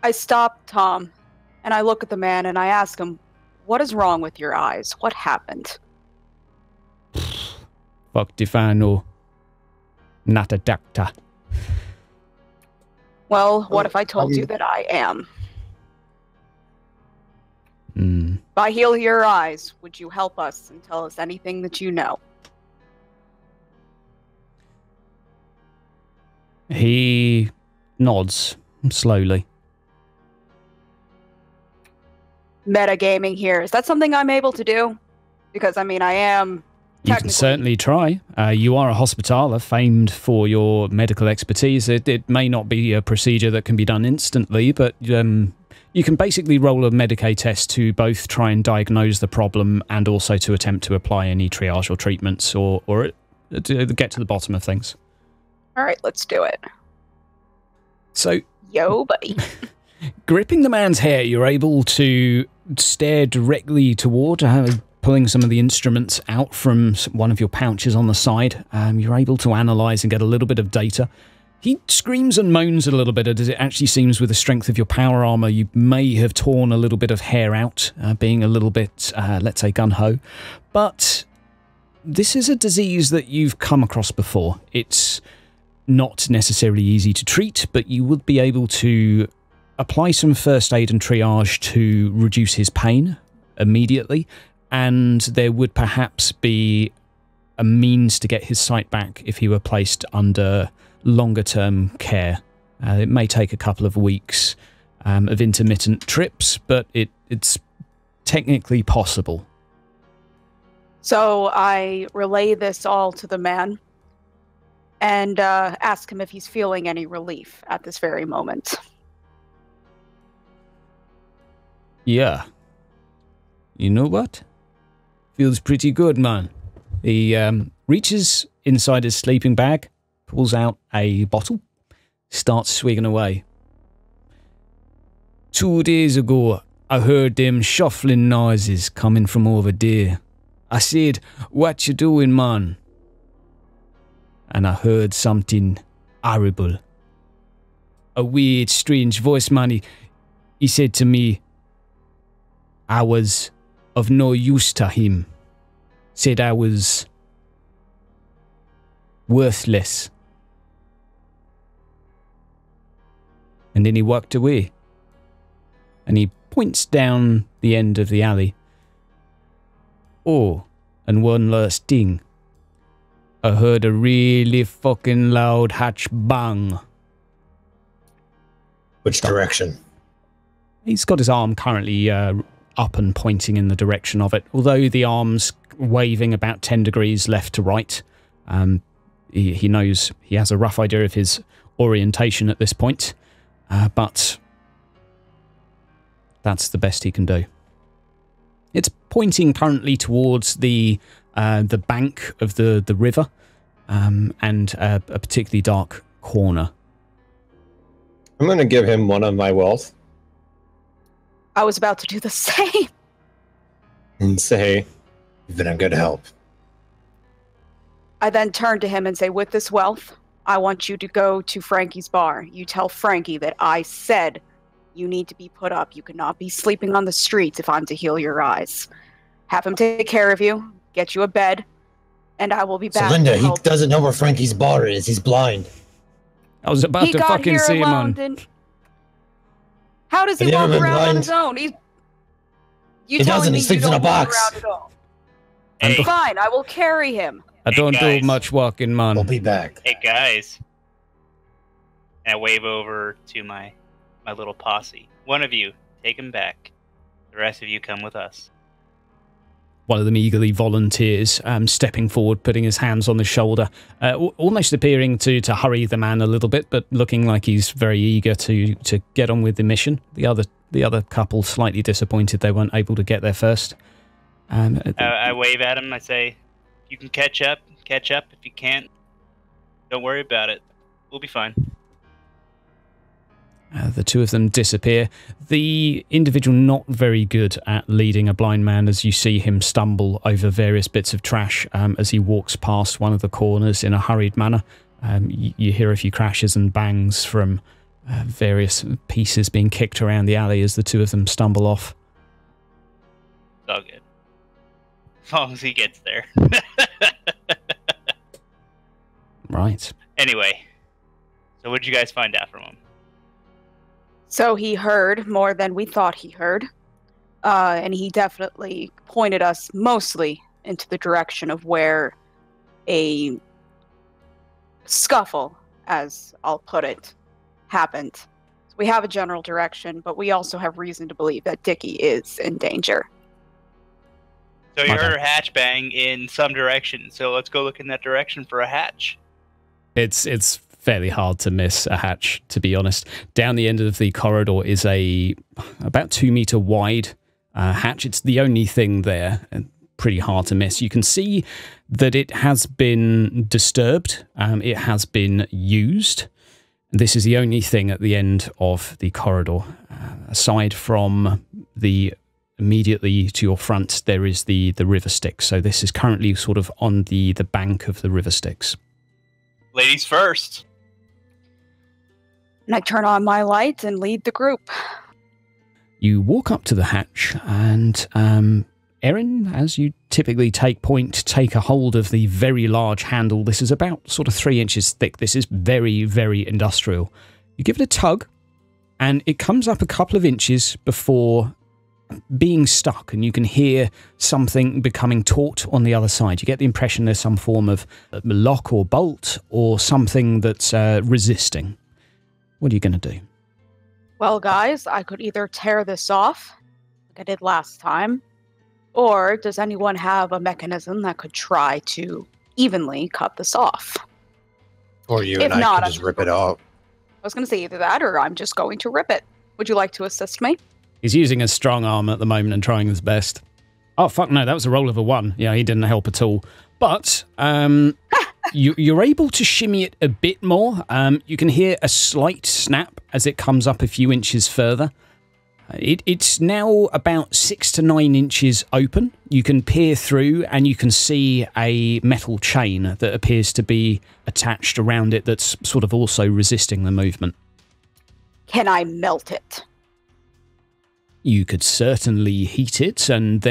I stop Tom, and I look at the man and I ask him, what is wrong with your eyes? What happened? Fuck if I know. Not a doctor. Well, what if I told you that I am? If I heal your eyes, would you help us and tell us anything that you know? He nods slowly. Metagaming here. Is that something I'm able to do? Because, I mean, I am You can certainly try. You are a hospitaler, famed for your medical expertise. It may not be a procedure that can be done instantly, but you can basically roll a Medicae test to both try and diagnose the problem and also to attempt to apply any triage or treatments or to get to the bottom of things. All right, let's do it. So, yo, buddy. Gripping the man's hair, you're able to stare directly toward, pulling some of the instruments out from one of your pouches on the side. You're able to analyze and get a little bit of data. He screams and moans a little bit, as it actually seems with the strength of your power armor, you may have torn a little bit of hair out, being a little bit, let's say, gung-ho. But this is a disease that you've come across before. It's not necessarily easy to treat, but you would be able to apply some first aid and triage to reduce his pain immediately, and there would perhaps be a means to get his sight back if he were placed under longer-term care. It may take a couple of weeks of intermittent trips, but it's technically possible. So I relay this all to the man and ask him if he's feeling any relief at this very moment. Yeah. You know what? Feels pretty good, man. He reaches inside his sleeping bag, pulls out a bottle, starts swigging away. 2 days ago, I heard them shuffling noises coming from over there. I said, "What you doing, man?" And I heard something horrible. A weird, strange voice, man. He said to me, I was of no use to him. Said I was worthless. And then he walked away. And he points down the end of the alley. Oh, and one last thing. I heard a really fucking loud hatch bang. Which direction? He's got his arm currently up and pointing in the direction of it, although the arm's waving about 10 degrees left to right. He knows, he has a rough idea of his orientation at this point, but that's the best he can do. It's pointing currently towards the bank of the river, and a particularly dark corner. I'm going to give him one of my wealth. I was about to do the same. And say, you've been a good help. I then turn to him and say, with this wealth, I want you to go to Frankie's bar. You tell Frankie that I said you need to be put up. You cannot be sleeping on the streets if I'm to heal your eyes. Have him take care of you, get you a bed, and I will be back. So Linda, he doesn't know where Frankie's bar is. He's blind. I was about to fucking see him on. How does he walk around on his own? He doesn't. He sleeps in a box. Hey. Fine, I will carry him. I don't do much walking, man. We'll be back. Hey, guys. And I wave over to my little posse. One of you, take him back. The rest of you come with us. One of them eagerly volunteers, stepping forward, putting his hands on his shoulder, almost appearing to hurry the man a little bit, but looking like he's very eager to get on with the mission. The other couple slightly disappointed they weren't able to get there first. I wave at him. I say, "You can catch up. Catch up. If you can't, don't worry about it. We'll be fine." The two of them disappear. The individual not very good at leading a blind man, as you see him stumble over various bits of trash as he walks past one of the corners in a hurried manner. You hear a few crashes and bangs from various pieces being kicked around the alley as the two of them stumble off. It's all good. As long as he gets there. Right. Anyway, so what did you guys find out from him? So he heard more than we thought he heard. And he definitely pointed us mostly into the direction of where a scuffle, as I'll put it, happened. So we have a general direction, but we also have reason to believe that Dicky is in danger. So you Okay. heard a hatch bang in some direction, so let's go look in that direction for a hatch. It's fairly hard to miss a hatch, to be honest. Down the end of the corridor is a about 2 meter wide hatch. It's the only thing there, and pretty hard to miss. You can see that it has been disturbed. It has been used. This is the only thing at the end of the corridor. Aside from the immediately to your front, there is the river Styx. So this is currently sort of on the bank of the river Styx. Ladies first. And I turn on my light and lead the group. You walk up to the hatch and Erin, as you typically take a hold of the very large handle. This is about sort of 3 inches thick. This is very, very industrial. You give it a tug and it comes up a couple of inches before being stuck, and you can hear something becoming taut on the other side. You get the impression there's some form of lock or bolt or something that's resisting. What are you going to do? Well, guys, I could either tear this off, like I did last time, or does anyone have a mechanism that could try to evenly cut this off? Or you If and I not, can just rip it off. I was going to say either that or I'm just going to rip it. Would you like to assist me? He's using a strong arm at the moment and trying his best. Oh, fuck no, that was a roll of a 1. Yeah, he didn't help at all. But you're able to shimmy it a bit more. You can hear a slight snap as it comes up a few inches further. It's now about 6 to 9 inches open. You can peer through and you can see a metal chain that appears to be attached around it that's sort of also resisting the movement. Can I melt it? You could certainly heat it and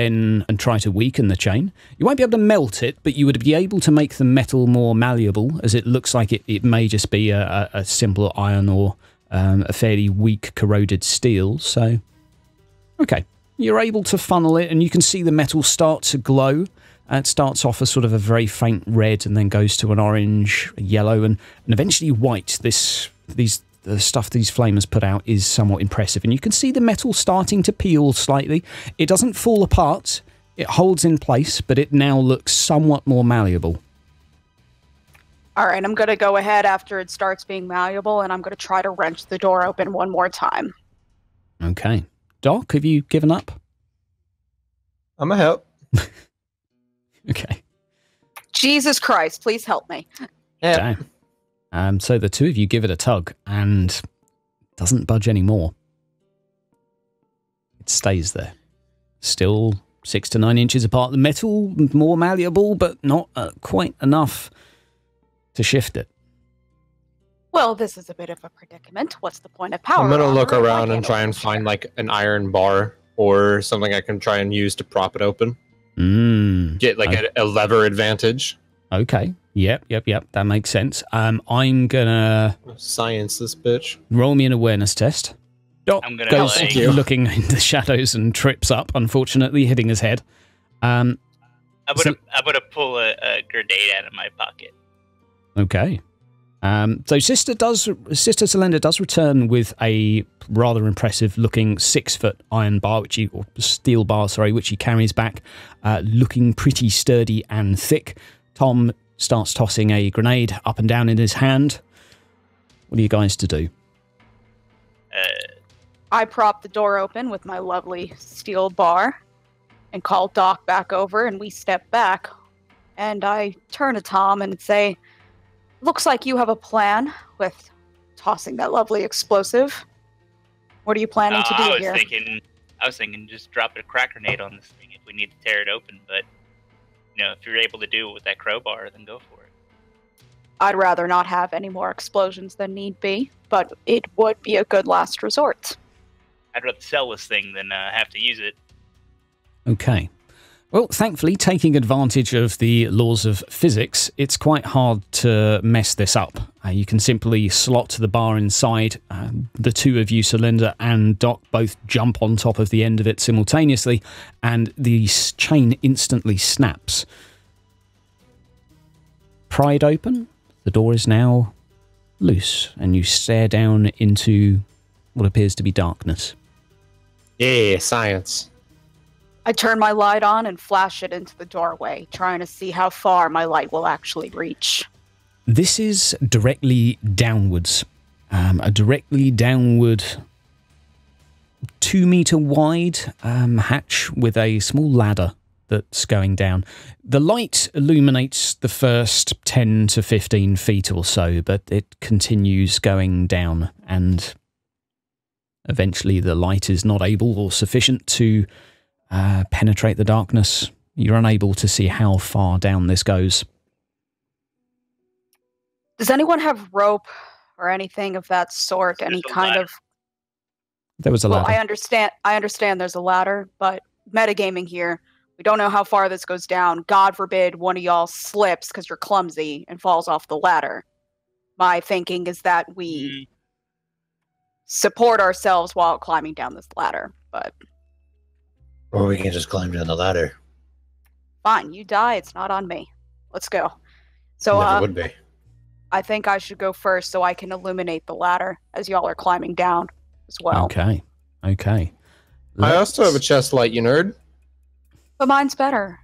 try to weaken the chain. You won't be able to melt it, but you would be able to make the metal more malleable, as it looks like it may just be a simple iron or a fairly weak corroded steel. So, okay, you're able to funnel it, and you can see the metal start to glow. It starts off as sort of a very faint red, and then goes to an orange, a yellow, and eventually white. The stuff these flamers put out is somewhat impressive, and you can see the metal starting to peel slightly. It doesn't fall apart, it holds in place, but it now looks somewhat more malleable. All right, I'm going to go ahead after it starts being malleable, and I'm going to try to wrench the door open one more time. Okay. Doc, have you given up? I'm a help. Okay. Jesus Christ, please help me. Yeah. Damn. So the two of you give it a tug, and it doesn't budge anymore. It stays there. Still 6 to 9 inches apart. The metal, more malleable, but not quite enough to shift it. Well, this is a bit of a predicament. What's the point of power? I'm gonna look armor if I around and can't try open and the find chair? like an iron bar or something I can try and use to prop it open. Get like a lever advantage. Okay. Yep. That makes sense. I'm gonna Science this bitch. roll me an awareness test. Doc I'm gonna goes play. Thank you. looking in the shadows and trips up, unfortunately, hitting his head. I'm gonna pull a grenade out of my pocket. Okay. So Sister Selenda does return with a rather impressive looking 6-foot iron bar, or steel bar, which he carries back, looking pretty sturdy and thick. Tom starts tossing a grenade up and down in his hand. What are you guys to do? I prop the door open with my lovely steel bar and call Doc back over, and we step back. And I turn to Tom and say, looks like you have a plan with tossing that lovely explosive. What are you planning to do here? I was thinking just drop a crack grenade on this thing if we need to tear it open, but if you're able to do it with that crowbar, then go for it. I'd rather not have any more explosions than need be, but it would be a good last resort. I'd rather sell this thing than have to use it. Okay. Well, thankfully, taking advantage of the laws of physics, it's quite hard to mess this up. You can simply slot the bar inside. The two of you, Celinda and Doc, both jump on top of the end of it simultaneously, and the chain instantly snaps. Pried open, the door is now loose, and you stare down into what appears to be darkness. Yeah, science. I turn my light on and flash it into the doorway, trying to see how far my light will actually reach. This is directly downwards. A directly downward 2-meter wide hatch with a small ladder that's going down. The light illuminates the first 10 to 15 feet or so, but it continues going down, and eventually the light is not able or sufficient to penetrate the darkness. You're unable to see how far down this goes. Does anyone have rope or anything of that sort? Any kind of... There was a ladder. Well, I understand there's a ladder, but metagaming here, we don't know how far this goes down. God forbid one of y'all slips because you're clumsy and falls off the ladder. My thinking is that we support ourselves while climbing down this ladder, but... Or we can just climb down the ladder. Fine, you die, it's not on me. Let's go. So, Never would be. I think I should go first so I can illuminate the ladder as y'all are climbing down as well. Okay. I also have a chest light, you nerd. But mine's better.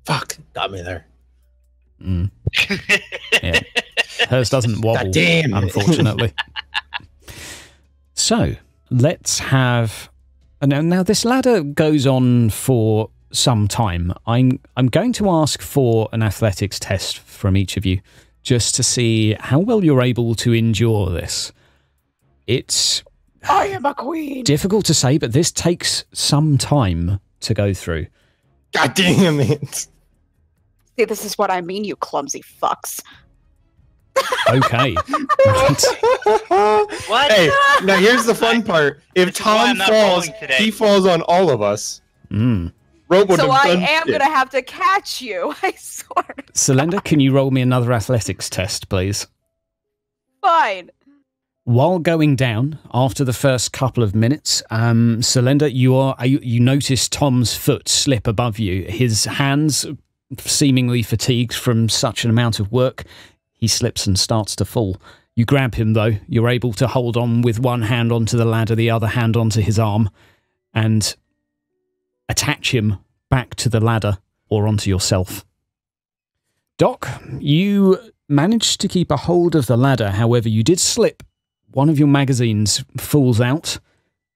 Fuck, got me there. Yeah. Hers doesn't wobble, God damn. unfortunately. So, let's have... Now, this ladder goes on for some time. I'm going to ask for an athletics test from each of you, just to see how well you're able to endure this. It's... I am a queen! Difficult to say, but this takes some time to go through. God damn it. See, this is what I mean, you clumsy fucks. Okay. Right. What? Hey, now here's the fun part. If This is why Tom I'm not falls, rolling today. he falls on all of us. Rope would So have I done am shit. gonna have to catch you, I swear. Celinda, can you roll me another athletics test, please? Fine. While going down, after the first couple of minutes, Celinda, you notice Tom's foot slip above you. His hands, seemingly fatigued from such an amount of work, he slips and starts to fall. You grab him, though. You're able to hold on with one hand onto the ladder, the other hand onto his arm, and attach him back to the ladder or onto yourself. Doc, you managed to keep a hold of the ladder. However, you did slip. One of your magazines falls out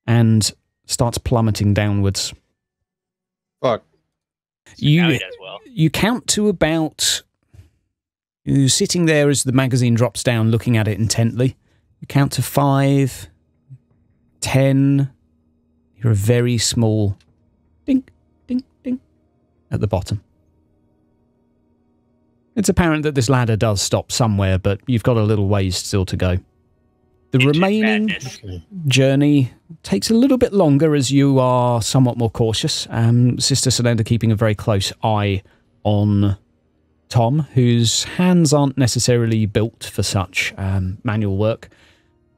and starts plummeting downwards. Fuck. Now he does well. You count to about... You're sitting there as the magazine drops down, looking at it intently. You count to 5, 10. You're a very small ding, ding, ding at the bottom. It's apparent that this ladder does stop somewhere, but you've got a little ways still to go. The Into remaining madness. journey takes a little bit longer as you are somewhat more cautious. Sister Celinda keeping a very close eye on Tom, whose hands aren't necessarily built for such manual work.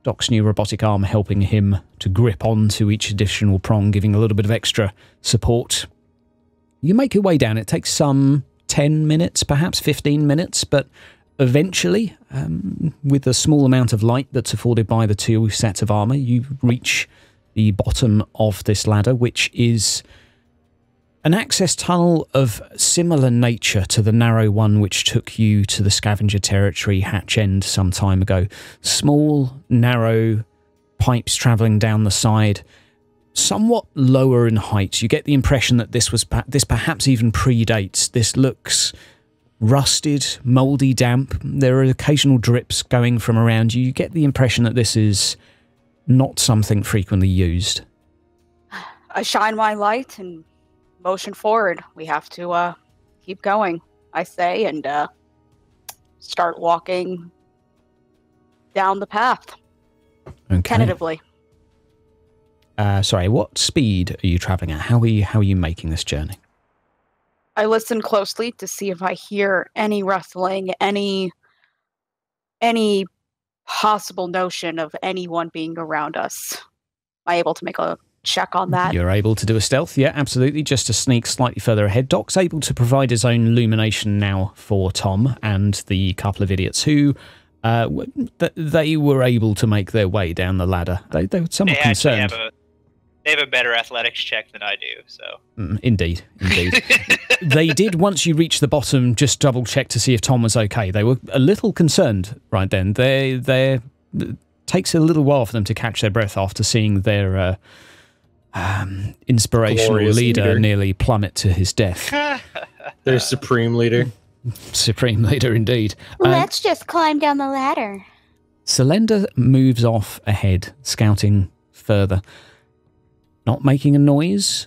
Doc's new robotic arm helping him to grip onto each additional prong, giving a little bit of extra support. You make your way down. It takes some 10 minutes, perhaps 15 minutes, but eventually, with a small amount of light that's afforded by the 2 sets of armor, you reach the bottom of this ladder, which is an access tunnel of similar nature to the narrow one which took you to the scavenger territory hatch end some time ago. Small, narrow pipes travelling down the side, somewhat lower in height. You get the impression that this perhaps even predates. This looks rusted, mouldy, damp. There are occasional drips going from around you. You get the impression that this is not something frequently used. I shine my light and motion forward. We have to keep going, I say, and start walking down the path. Okay. Tentatively. Sorry, what speed are you travelling at? How are you making this journey? I listen closely to see if I hear any rustling, any possible notion of anyone being around us. Am I able to make a check on that? You're able to do a stealth, yeah, absolutely. Just to sneak slightly further ahead. Doc's able to provide his own illumination now for Tom and the couple of idiots who they were able to make their way down the ladder. They were somewhat concerned. They have a better athletics check than I do, so... Indeed. They did, once you reach the bottom, just double-check to see if Tom was okay. They were a little concerned right then. It takes a little while for them to catch their breath after seeing their inspirational leader nearly plummet to his death. Their supreme leader. Supreme leader, indeed. Let's just climb down the ladder. Selenda moves off ahead, scouting further. Not making a noise.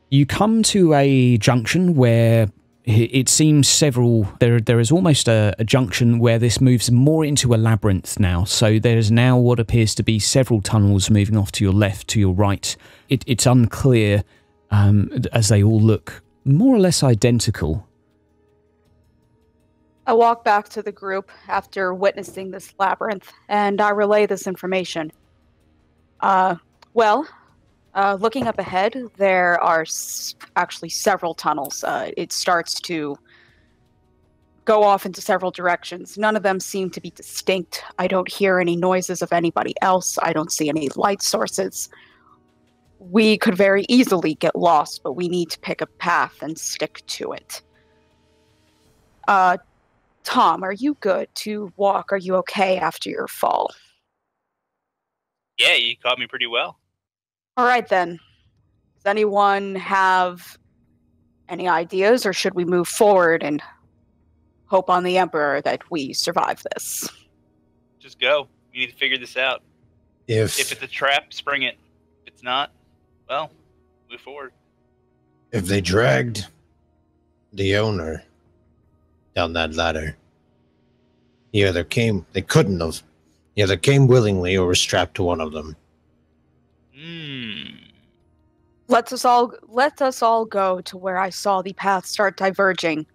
You come to a junction where it seems there is almost a junction where this moves more into a labyrinth now. So there's now what appears to be several tunnels moving off to your left, to your right. It's unclear as they all look more or less identical. I walk back to the group after witnessing this labyrinth, and I relay this information. Looking up ahead, there are actually several tunnels. It starts to go off into several directions. None of them seem to be distinct. I don't hear any noises of anybody else. I don't see any light sources. We could very easily get lost, but we need to pick a path and stick to it. Tom, are you good to walk? Are you okay after your fall? Yeah, you caught me pretty well. All right, then. Does anyone have any ideas, or should we move forward and hope on the Emperor that we survive this? Just go. We need to figure this out. If it's a trap, spring it. If it's not, well, move forward. If they dragged the owner down that ladder, they couldn't have. He either came willingly or was strapped to one of them. Let us all go to where I saw the path start diverging,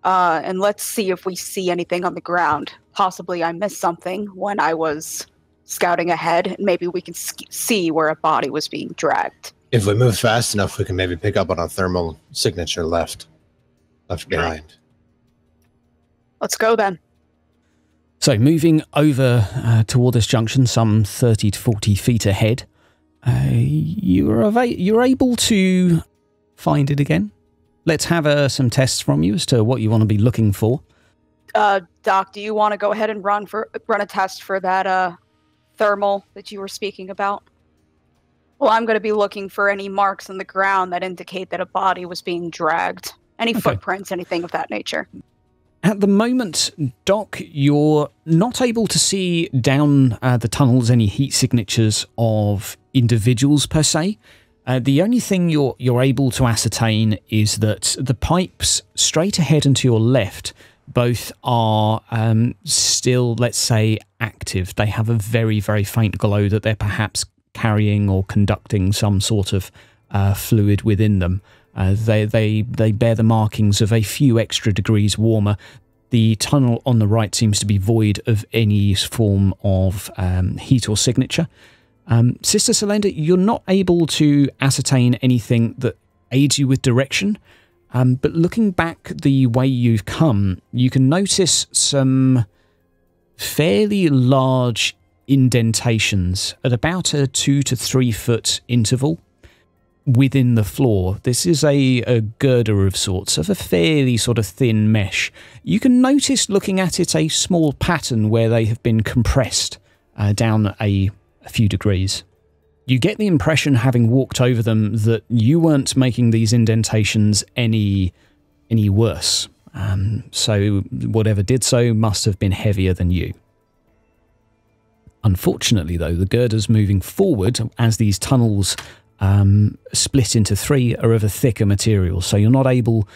and let's see if we see anything on the ground. Possibly I missed something when I was scouting ahead, and maybe we can see where a body was being dragged. If we move fast enough, we can maybe pick up on a thermal signature left behind. Let's go then. So moving over toward this junction, some 30 to 40 feet ahead, you're able to find it again. Let's have some tests from you as to what you want to be looking for. Doc, do you want to go ahead and run a test for that thermal that you were speaking about? Well, I'm going to be looking for any marks on the ground that indicate that a body was being dragged. Any footprints, anything of that nature. At the moment, Doc, you're not able to see down the tunnels any heat signatures of individuals per se. The only thing you're able to ascertain is that the pipes straight ahead and to your left both are still, let's say, active. They have a very, very faint glow that they're perhaps carrying or conducting some sort of fluid within them. They bear the markings of a few extra degrees warmer. The tunnel on the right seems to be void of any form of heat or signature. Sister Selenda, you're not able to ascertain anything that aids you with direction, but looking back the way you've come, you can notice some fairly large indentations at about a 2 to 3 foot interval within the floor. This is a girder of sorts, of a fairly sort of thin mesh. You can notice, looking at it, a small pattern where they have been compressed down a few degrees. You get the impression, having walked over them, that you weren't making these indentations any worse. So whatever did so must have been heavier than you. Unfortunately, though, the girders moving forward as these tunnels split into 3 are of a thicker material, so you're not able,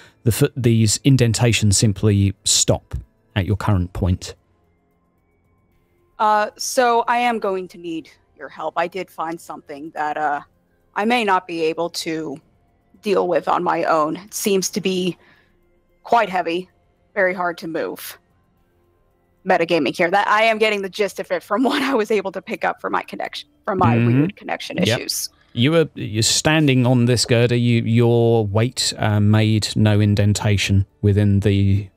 these indentations simply stop at your current point. So I am going to need your help. I did find something that I may not be able to deal with on my own. It seems to be quite heavy, very hard to move. Metagaming here. That I am getting the gist of it from what I was able to pick up from my connection, from my weird connection issues. You're standing on this girder. Your weight made no indentation within the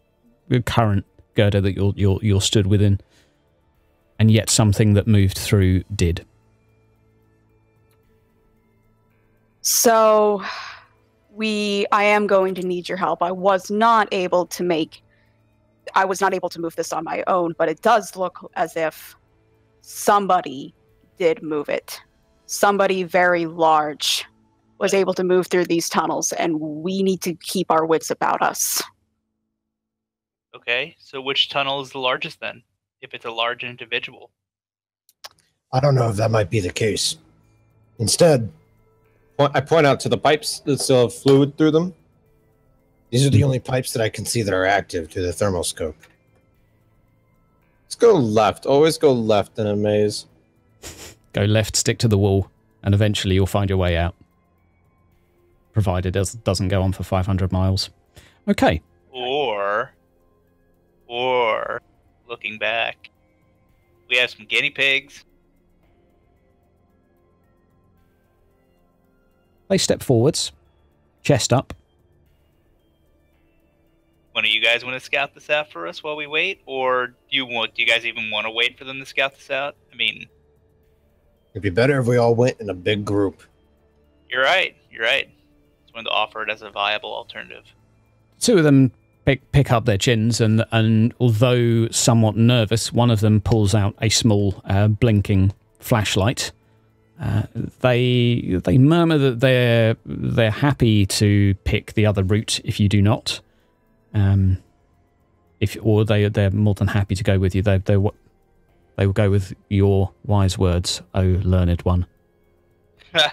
current girder that you're stood within, and yet something that moved through did. So, I am going to need your help. I was not able to move this on my own, but it does look as if somebody did move it. Somebody very large was able to move through these tunnels, and we need to keep our wits about us. Okay, so which tunnel is the largest then, if it's a large individual? I don't know if that might be the case. Instead, I point out to the pipes that still have fluid through them. these are the only pipes that I can see that are active through the thermal scope. Let's go left. Always go left in a maze. Go left, stick to the wall, and eventually you'll find your way out. Provided it doesn't go on for 500 miles. Okay. Or, looking back, we have some guinea pigs. They step forwards, chest up. One of you guys want to scout this out for us while we wait? Or do you guys even want to wait for them to scout this out? I mean... It'd be better if we all went in a big group. You're right. Just wanted to offer it as a viable alternative. Two of them pick up their chins, and although somewhat nervous, one of them pulls out a small blinking flashlight. They murmur that they're happy to pick the other route if you do not. They're more than happy to go with you. They will go with your wise words, O learned one. Nah,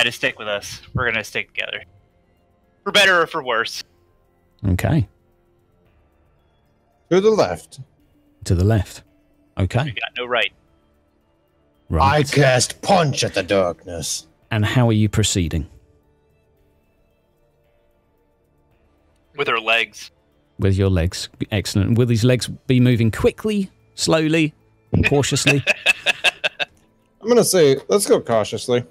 just stick with us. We're gonna stick together. For better or for worse. Okay. To the left. To the left. Okay. We got no right. Right. I cast punch at the darkness. And how are you proceeding? With our legs. With your legs. Excellent. Will these legs be moving quickly, slowly, cautiously? I'm going to say, let's go cautiously.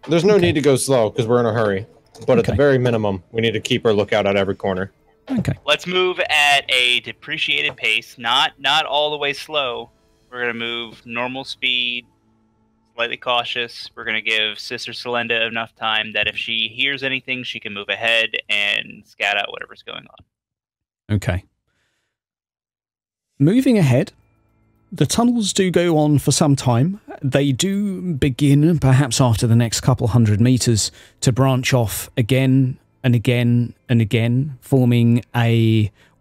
There's no need to go slow because we're in a hurry. But at the very minimum, we need to keep our lookout at every corner. Okay. Let's move at a depreciated pace, not all the way slow. We're going to move normal speed, slightly cautious. We're going to give Sister Selenda enough time that if she hears anything, she can move ahead and scout out whatever's going on. Okay. Moving ahead, the tunnels do go on for some time. They do begin, perhaps after the next couple 100 meters, to branch off again and again and again, forming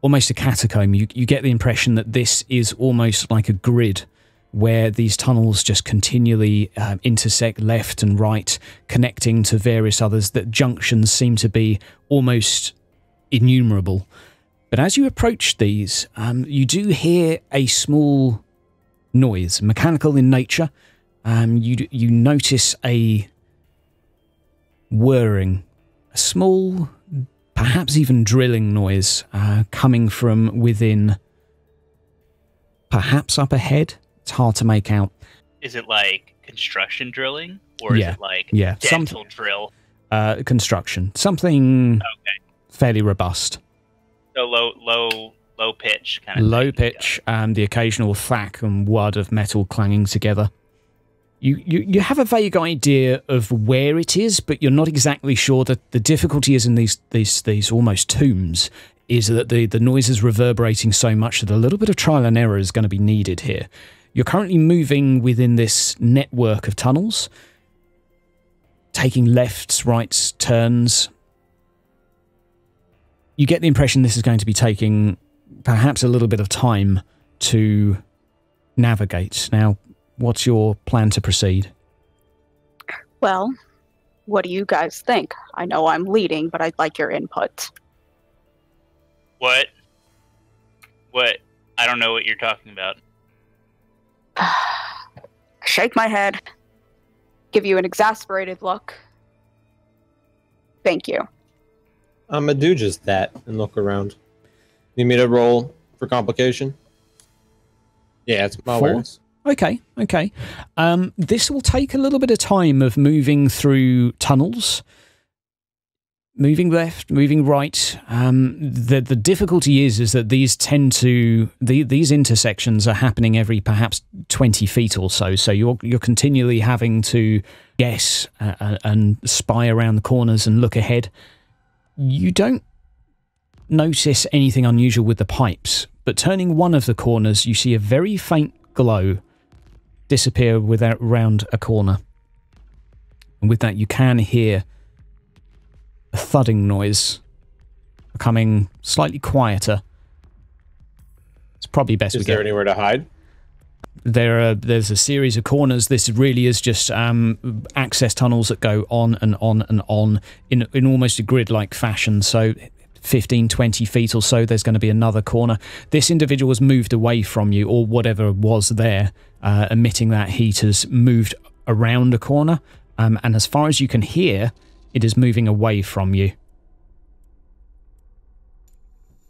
almost a catacomb. You get the impression that this is almost like a grid where these tunnels just continually intersect left and right, connecting to various others. That junctions seem to be almost innumerable. But as you approach these, you do hear a small noise, mechanical in nature. You notice a whirring, a small, perhaps even drilling noise coming from within, perhaps up ahead. It's hard to make out. Is it like construction drilling? Or is it like dental drill? Construction. Something fairly robust. So low pitch kind of low thing. pitch, and the occasional thwack and wud of metal clanging together. You have a vague idea of where it is, but you're not exactly sure. That the difficulty is in these almost tombs is that the noise is reverberating so much that a little bit of trial and error is going to be needed here. You're currently moving within this network of tunnels, taking lefts, rights, turns. You get the impression this is going to be taking perhaps a little bit of time to navigate. Now, what's your plan to proceed? Well, what do you guys think? I know I'm leading, but I'd like your input. What? I don't know what you're talking about. Shake my head. Give you an exasperated look. Thank you. gonna do just that and look around. Need me to roll for complication? Yeah, it's my 4? awareness. Okay, okay. This will take a little bit of time of moving through tunnels. Moving left, moving right. The difficulty is that these tend to these intersections are happening every perhaps 20 feet or so. So you're continually having to guess and spy around the corners and look ahead. You don't notice anything unusual with the pipes, but turning one of the corners, you see a very faint glow disappear around a corner, and with that you can hear a thudding noise becoming slightly quieter. It's probably best we Is there get... anywhere to hide? There's a series of corners. This really is just access tunnels that go on and on and on in almost a grid-like fashion. So 15, 20 feet or so, there's going to be another corner. This individual has moved away from you, or whatever was there, emitting that heat has moved around a corner. And as far as you can hear, it is moving away from you.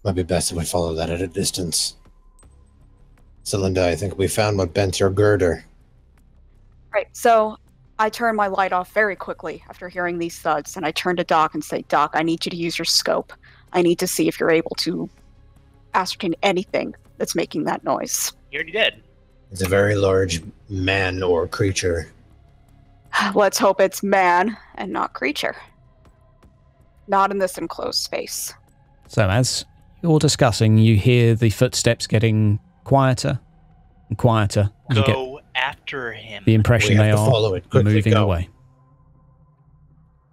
Might be best if we follow that at a distance. Celinda, I think we found what bent your girder. Right, so I turn my light off very quickly after hearing these thuds, and I turn to Doc and say, Doc, I need you to use your scope. I need to see if you're able to ascertain anything that's making that noise. You already did. It's a very large man or creature. Let's hope it's man and not creature. Not in this enclosed space. So as you're discussing, you hear the footsteps getting quieter and quieter. You get Go after him. the impression We have they to are follow it. Quickly, moving go. away.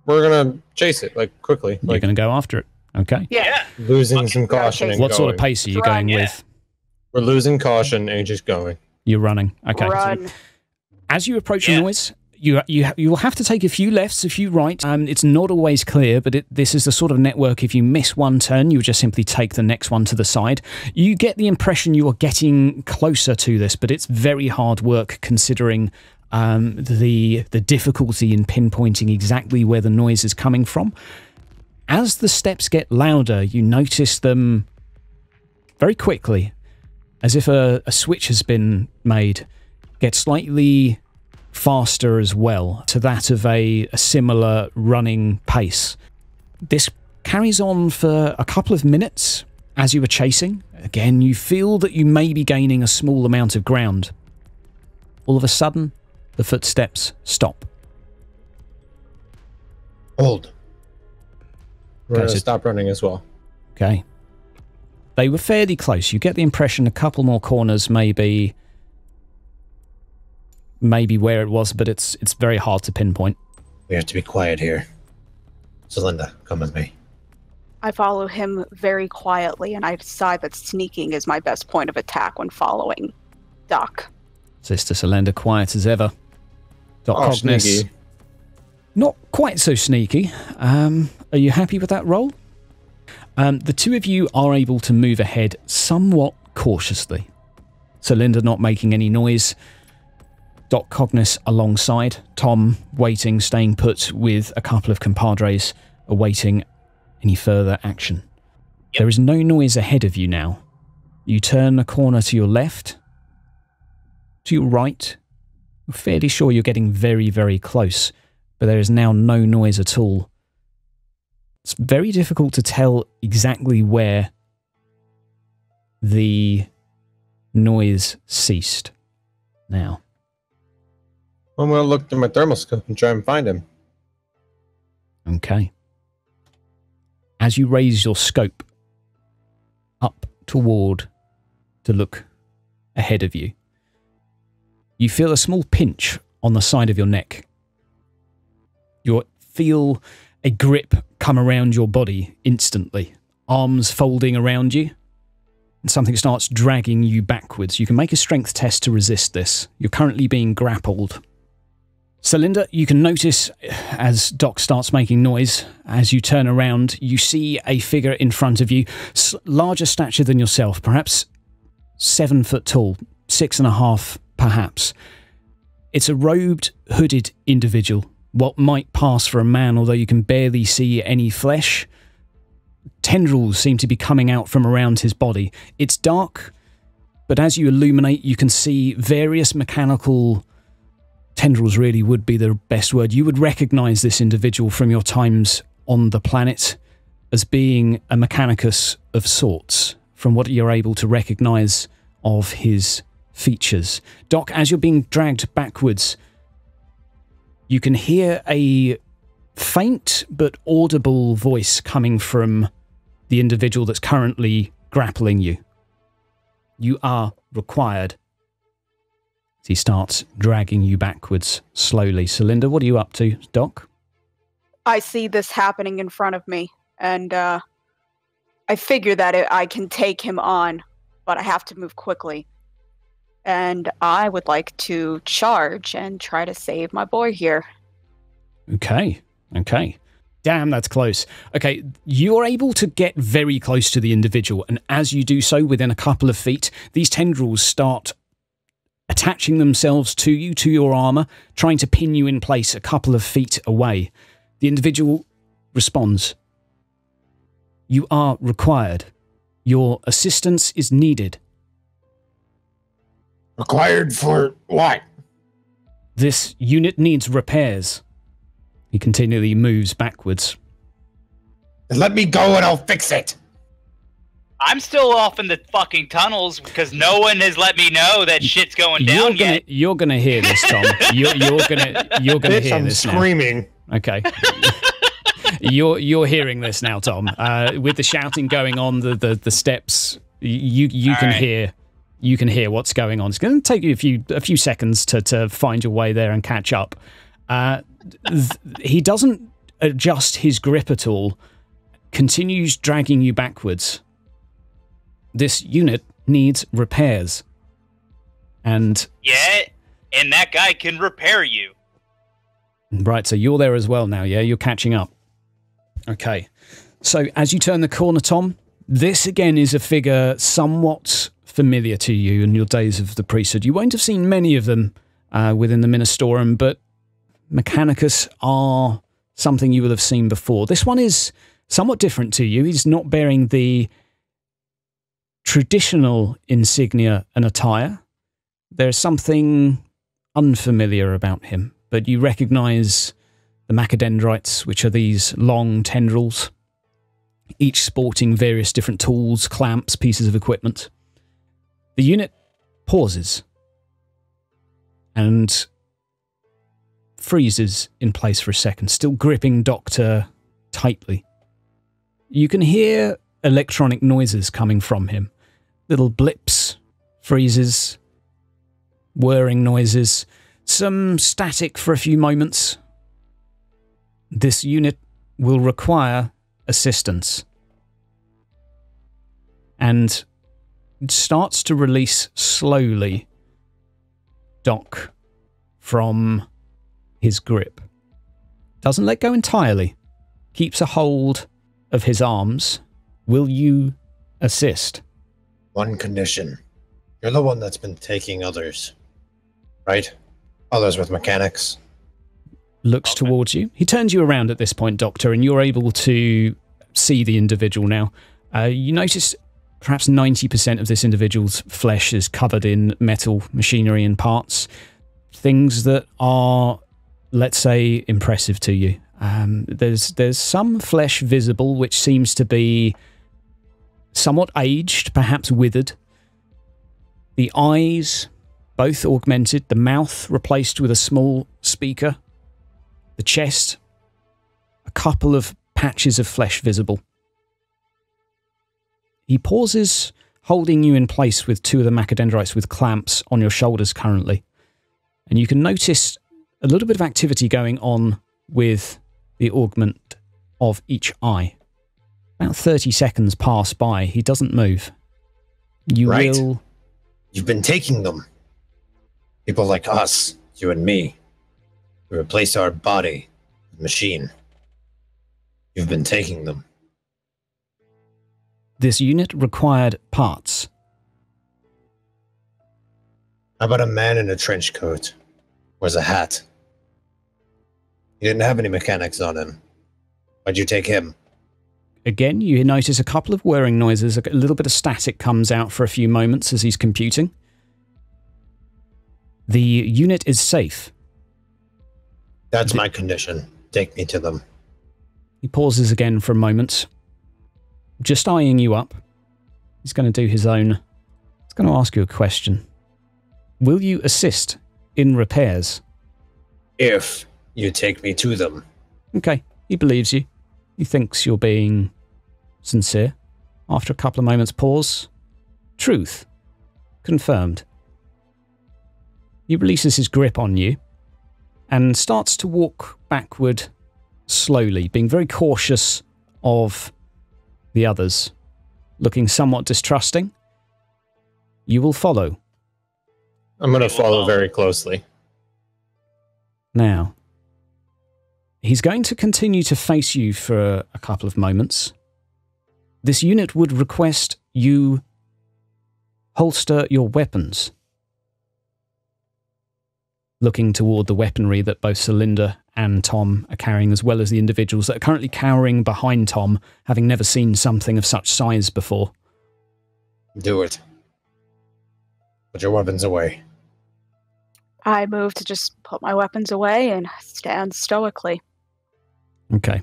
We're gonna chase it, like, quickly. You're Like, going to go after it. Okay. Yeah. losing some caution and What sort of going. pace are you Run, going yeah. with? We're losing caution and just going. You're running. Okay. Run. As you approach Yeah. the noise, you will have to take a few lefts, a few right. It's not always clear, but this is the sort of network. If you miss one turn, you just simply take the next one to the side. You get the impression you are getting closer to this, but it's very hard work considering the difficulty in pinpointing exactly where the noise is coming from. As the steps get louder, you notice them very quickly, as if a switch has been made, get slightly faster as well, to that of a similar running pace. This carries on for a couple of minutes as you are chasing. Again, you feel that you may be gaining a small amount of ground. All of a sudden, the footsteps stop. Hold. We're Okay, gonna so- stop running as well. Okay. They were fairly close. You get the impression a couple more corners maybe where it was, but it's very hard to pinpoint. We have to be quiet here. Celinda, come with me. I follow him very quietly, and I decide that sneaking is my best point of attack when following Doc. Sister Celinda, quiet as ever. Doc Oh, Cognus, sneaky. not quite so sneaky. Are you happy with that roll? The two of you are able to move ahead somewhat cautiously. Celinda not making any noise. Doc Cognus alongside. Tom waiting, staying put with a couple of compadres, awaiting any further action. Yep. There is no noise ahead of you now. You turn a corner to your left, to your right. You're fairly sure you're getting very, very close, but there is now no noise at all. It's very difficult to tell exactly where the noise ceased now. I'm gonna look through my thermoscope and try and find him. Okay. As you raise your scope up toward to look ahead of you, you feel a small pinch on the side of your neck. You feel a grip come around your body instantly, arms folding around you, and something starts dragging you backwards. You can make a strength test to resist this. You're currently being grappled. Celinda, you can notice as Doc starts making noise, as you turn around, you see a figure in front of you, larger stature than yourself, perhaps 7 foot tall, 6.5 perhaps. It's a robed, hooded individual, what might pass for a man, although you can barely see any flesh. tendrils seem to be coming out from around his body. It's dark, but as you illuminate, you can see various mechanical tendrils, really would be the best word. You would recognize this individual from your times on the planet as being a mechanicus of sorts, from what you're able to recognize of his features. Doc, as you're being dragged backwards, you can hear a faint but audible voice coming from the individual that's currently grappling you. You are required. He starts dragging you backwards slowly. Celinda, what are you up to, Doc? I see this happening in front of me, and I figure that I can take him on, but I have to move quickly. And I would like to charge and try to save my boy here. Okay. Damn, that's close. Okay, you're able to get very close to the individual, and as you do so, within a couple of feet, these tendrils start attaching themselves to you, to your armor, trying to pin you in place a couple of feet away. The individual responds. You are required. Your assistance is needed. Required for what? This unit needs repairs. He continually moves backwards. Let me go and I'll fix it. I'm still off in the fucking tunnels because no one has let me know that shit's going down yet. You're gonna hear this, Tom. You're gonna Bitch, hear I'm this screaming. now. Okay. You're hearing this now, Tom. With the shouting going on, the steps, you can hear. You can hear what's going on. It's going to take you a few seconds to find your way there and catch up. He doesn't adjust his grip at all. Continues dragging you backwards. This unit needs repairs. And yeah, and that guy can repair you. Right, so you're there as well now, yeah? You're catching up. Okay. So as you turn the corner, Tom, this again is a figure somewhat familiar to you in your days of the priesthood. You won't have seen many of them within the Ministorum, but Mechanicus are something you will have seen before. This one is somewhat different to you. He's not bearing the traditional insignia and attire. There's something unfamiliar about him, but you recognize the macadendrites, which are these long tendrils, each sporting various different tools, clamps, pieces of equipment. The unit pauses and freezes in place for a second, still gripping Doctor tightly. You can hear electronic noises coming from him. Little blips, freezes, whirring noises, some static for a few moments. This unit will require assistance. And it starts to release slowly Doc from his grip. Doesn't let go entirely. Keeps a hold of his arms. Will you assist? One condition. You're the one that's been taking others, right? Others with mechanics. Looks towards you. He turns you around at this point, Doctor, and you're able to see the individual now. You notice perhaps 90% of this individual's flesh is covered in metal, machinery and parts. Things that are, let's say, impressive to you. There's some flesh visible which seems to be somewhat aged, perhaps withered. The eyes, both augmented. The mouth replaced with a small speaker. The chest, a couple of patches of flesh visible. He pauses, holding you in place with two of the macadendrites with clamps on your shoulders currently. And you can notice a little bit of activity going on with the augment of each eye. About 30 seconds pass by. He doesn't move. You will... You've been taking them. People like us, you and me. We replace our body with machine. You've been taking them. This unit required parts. How about a man in a trench coat? Wears a hat. He didn't have any mechanics on him. Why'd you take him? Again, you notice a couple of whirring noises, a little bit of static comes out for a few moments as he's computing. The unit is safe. That's my condition. Take me to them. He pauses again for a moment, just eyeing you up. He's going to do his own. He's going to ask you a question. Will you assist in repairs? If you take me to them. Okay, he believes you. He thinks you're being sincere. After a couple of moments' pause, truth confirmed. He releases his grip on you and starts to walk backward slowly, being very cautious of the others, looking somewhat distrusting. You will follow. I'm going to follow very closely. Now, he's going to continue to face you for a couple of moments. This unit would request you holster your weapons. Looking toward the weaponry that both Celinda and Tom are carrying, as well as the individuals that are currently cowering behind Tom, having never seen something of such size before. Do it. Put your weapons away. I move to just put my weapons away and stand stoically. Okay.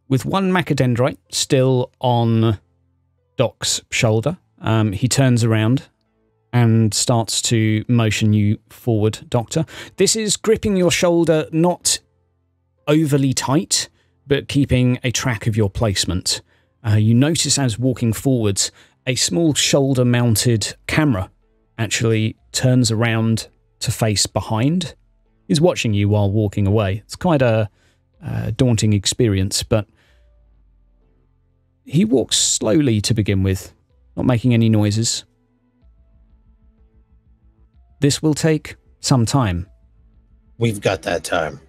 With one macadendrite still on Doc's shoulder, he turns around and starts to motion you forward, Doctor. This is gripping your shoulder, not overly tight, but keeping a track of your placement. You notice as walking forwards, a small shoulder-mounted camera actually turns around to face behind. He's watching you while walking away. It's quite a daunting experience, but he walks slowly to begin with, not making any noises. This will take some time. We've got that time.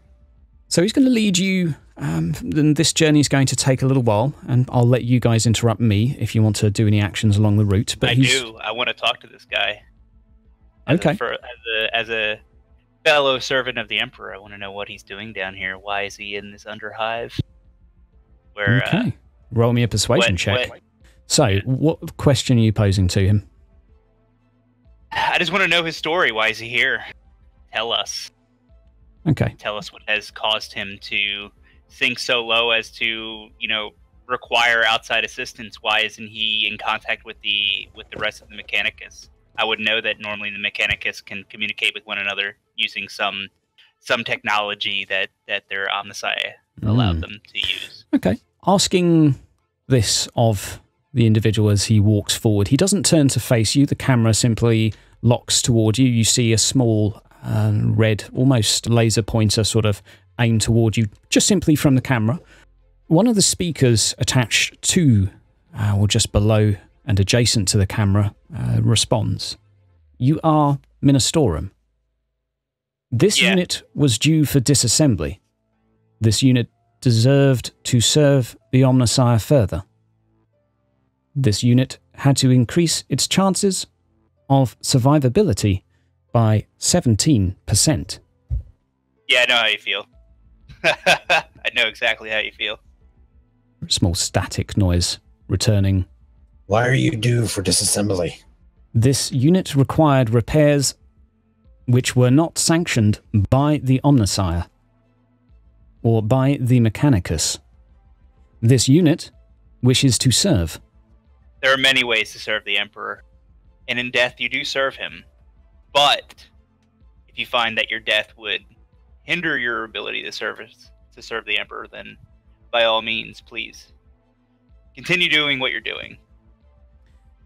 So he's going to lead you, and this journey is going to take a little while, and I'll let you guys interrupt me if you want to do any actions along the route. But I do. I want to talk to this guy. Okay. As a fellow servant of the Emperor, I want to know what he's doing down here. Why is he in this Underhive? Where, okay. Roll me a persuasion check. So, what question are you posing to him? I just want to know his story. Why is he here? Tell us. Okay. Tell us what has caused him to sink so low as to, require outside assistance. Why isn't he in contact with the rest of the Mechanicus? I would know that normally the Mechanicus can communicate with one another using some technology that their Omnissiah allowed them to use. Okay. Asking this of the individual as he walks forward, he doesn't turn to face you. The camera simply locks toward you. You see a small red, almost laser pointer sort of aim toward you, just simply from the camera. One of the speakers attached to, or just below and adjacent to the camera, responds. You are Ministorum. This unit was due for disassembly. This unit deserved to serve the Omnissiah further. This unit had to increase its chances of survivability by 17%. Yeah, I know how you feel. I know exactly how you feel. Small static noise returning. Why are you due for disassembly? This unit required repairs which were not sanctioned by the Omnissiah or by the Mechanicus. This unit wishes to serve. There are many ways to serve the Emperor, and in death you do serve him. But if you find that your death would hinder your ability to serve the Emperor, then by all means, please continue doing what you're doing.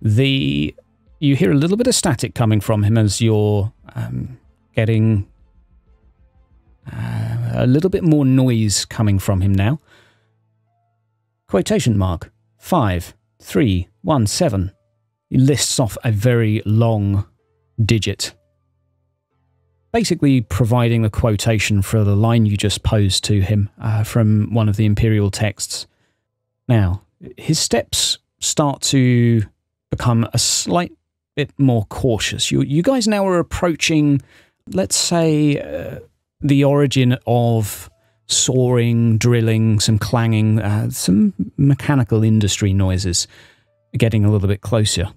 You hear a little bit of static coming from him as you're getting a little bit more noise coming from him now. Quotation mark 5317. He lists off a very long digit, basically providing the quotation for the line you just posed to him from one of the Imperial texts. Now, his steps start to become a slight bit more cautious. You guys now are approaching, let's say, the origin of sawing, drilling, some clanging, some mechanical industry noises getting a little bit closer.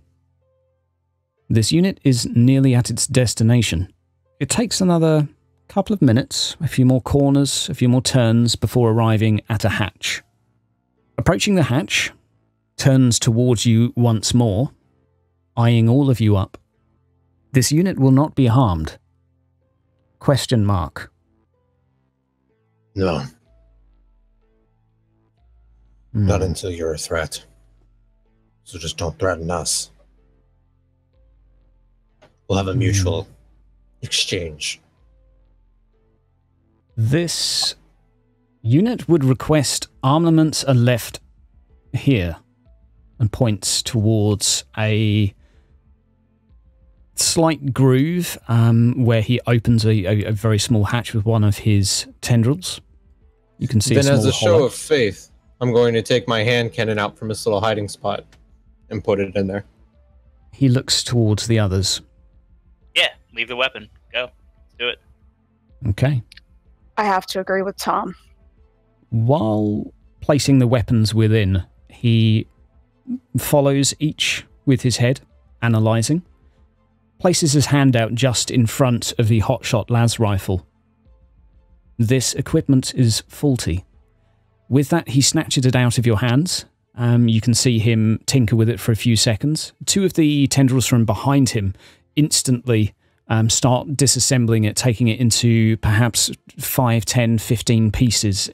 This unit is nearly at its destination. It takes another couple of minutes, a few more corners, a few more turns before arriving at a hatch. Approaching the hatch, turns towards you once more, eyeing all of you up. This unit will not be harmed. Question mark. No. Not until you're a threat. So just don't threaten us. We'll have a mutual exchange. This unit would request armaments are left here, and points towards a slight groove where he opens a very small hatch with one of his tendrils. You can see then a small as a show hollow. of faith, I'm going to take my hand cannon out from its little hiding spot and put it in there. He looks towards the others. Yeah, leave the weapon. Go. Let's do it. Okay. I have to agree with Tom. While placing the weapons within, he follows each with his head, analysing, places his hand out just in front of the hotshot las rifle. This equipment is faulty. With that, he snatches it out of your hands. You can see him tinker with it for a few seconds. Two of the tendrils from behind him instantly start disassembling it, taking it into perhaps 5, 10, 15 pieces.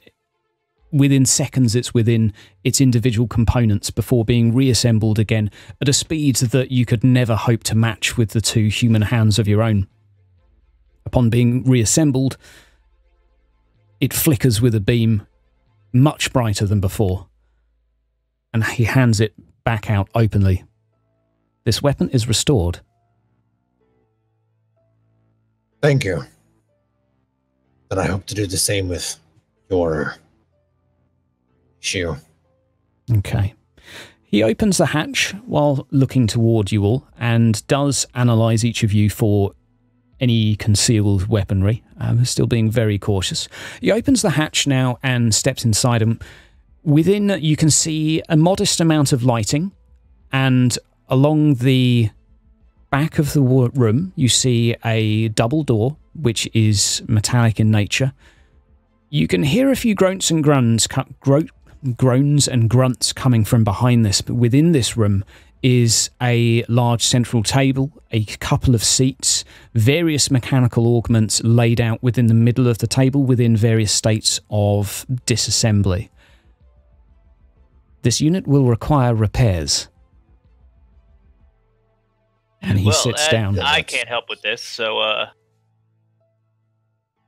Within seconds, it's within its individual components before being reassembled again at a speed that you could never hope to match with the two human hands of your own. Upon being reassembled, it flickers with a beam much brighter than before, and he hands it back out openly. This weapon is restored. Thank you. And I hope to do the same with your shoe. Okay. He opens the hatch while looking toward you all and does analyse each of you for any concealed weaponry, still being very cautious. He opens the hatch now and steps inside him. Within, you can see a modest amount of lighting, and along the back of the room, you see a double door, which is metallic in nature. You can hear a few groans and grunts coming from behind this, but within this room is a large central table, a couple of seats, various mechanical augments laid out within the middle of the table within various states of disassembly. This unit will require repairs. And he sits down. I can't help with this, so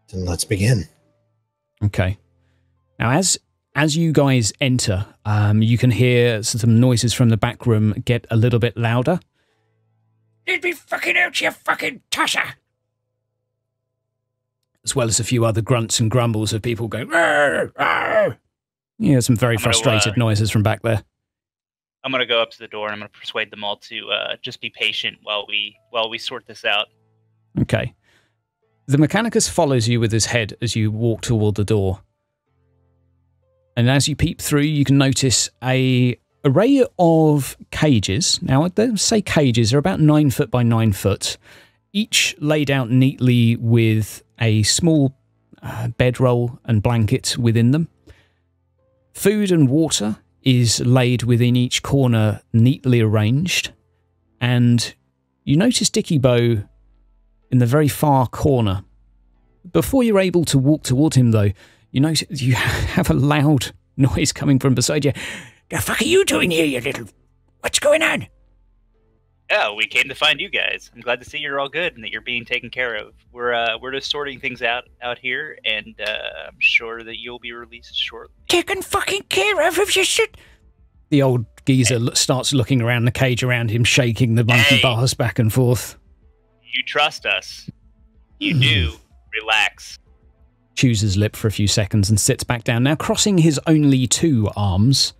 Then let's begin. Okay. Now, as you guys enter, you can hear some noises from the back room get a little bit louder. Let me fucking out, you fucking tosser! As well as a few other grunts and grumbles of people going, "Arr, arr." Yeah, some very frustrated noises from back there. I'm gonna go up to the door and I'm gonna persuade them all to just be patient while we sort this out. Okay. The Mechanicus follows you with his head as you walk toward the door. And as you peep through, you can notice a array of cages. Now, I don't say cages, they're about 9 foot by 9 foot, each laid out neatly with a small bedroll and blanket within them. Food and water is laid within each corner, neatly arranged. And you notice Dicky Bow in the very far corner. Before you're able to walk toward him, though, you notice you have a loud noise coming from beside you. The fuck are you doing here, you little... What's going on? Yeah, we came to find you guys. I'm glad to see you're all good and that you're being taken care of. We're just sorting things out here, and I'm sure that you'll be released shortly. Taken fucking care of you shit. The old geezer starts looking around the cage around him, shaking the monkey bars back and forth. You trust us. You do. Relax. Chews his lip for a few seconds and sits back down, now crossing his only 2 arms,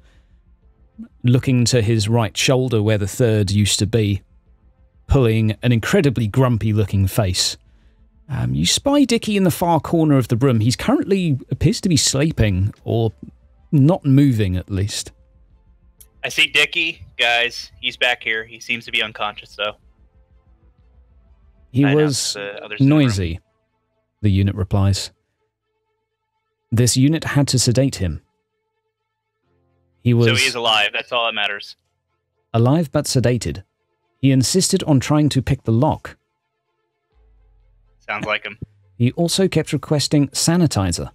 looking to his right shoulder where the third used to be, pulling an incredibly grumpy-looking face. You spy Dicky in the far corner of the room. He's currently appears to be sleeping, or not moving at least. I see Dicky, guys. He's back here. He seems to be unconscious, though. He was noisy, the unit replies. This unit had to sedate him. He was so he is alive. That's all that matters. Alive but sedated. He insisted on trying to pick the lock. Sounds like him. He also kept requesting sanitizer.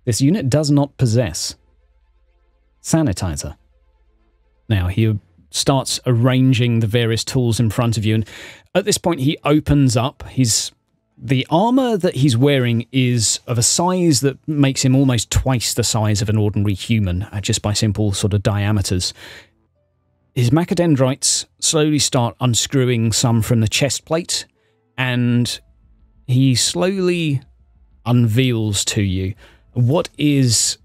This unit does not possess sanitizer. Now, he starts arranging the various tools in front of you, and at this point he opens up. The armor that he's wearing is of a size that makes him almost twice the size of an ordinary human, just by simple sort of diameters. His macadendrites slowly start unscrewing some from the chest plate, and he slowly unveils to you what is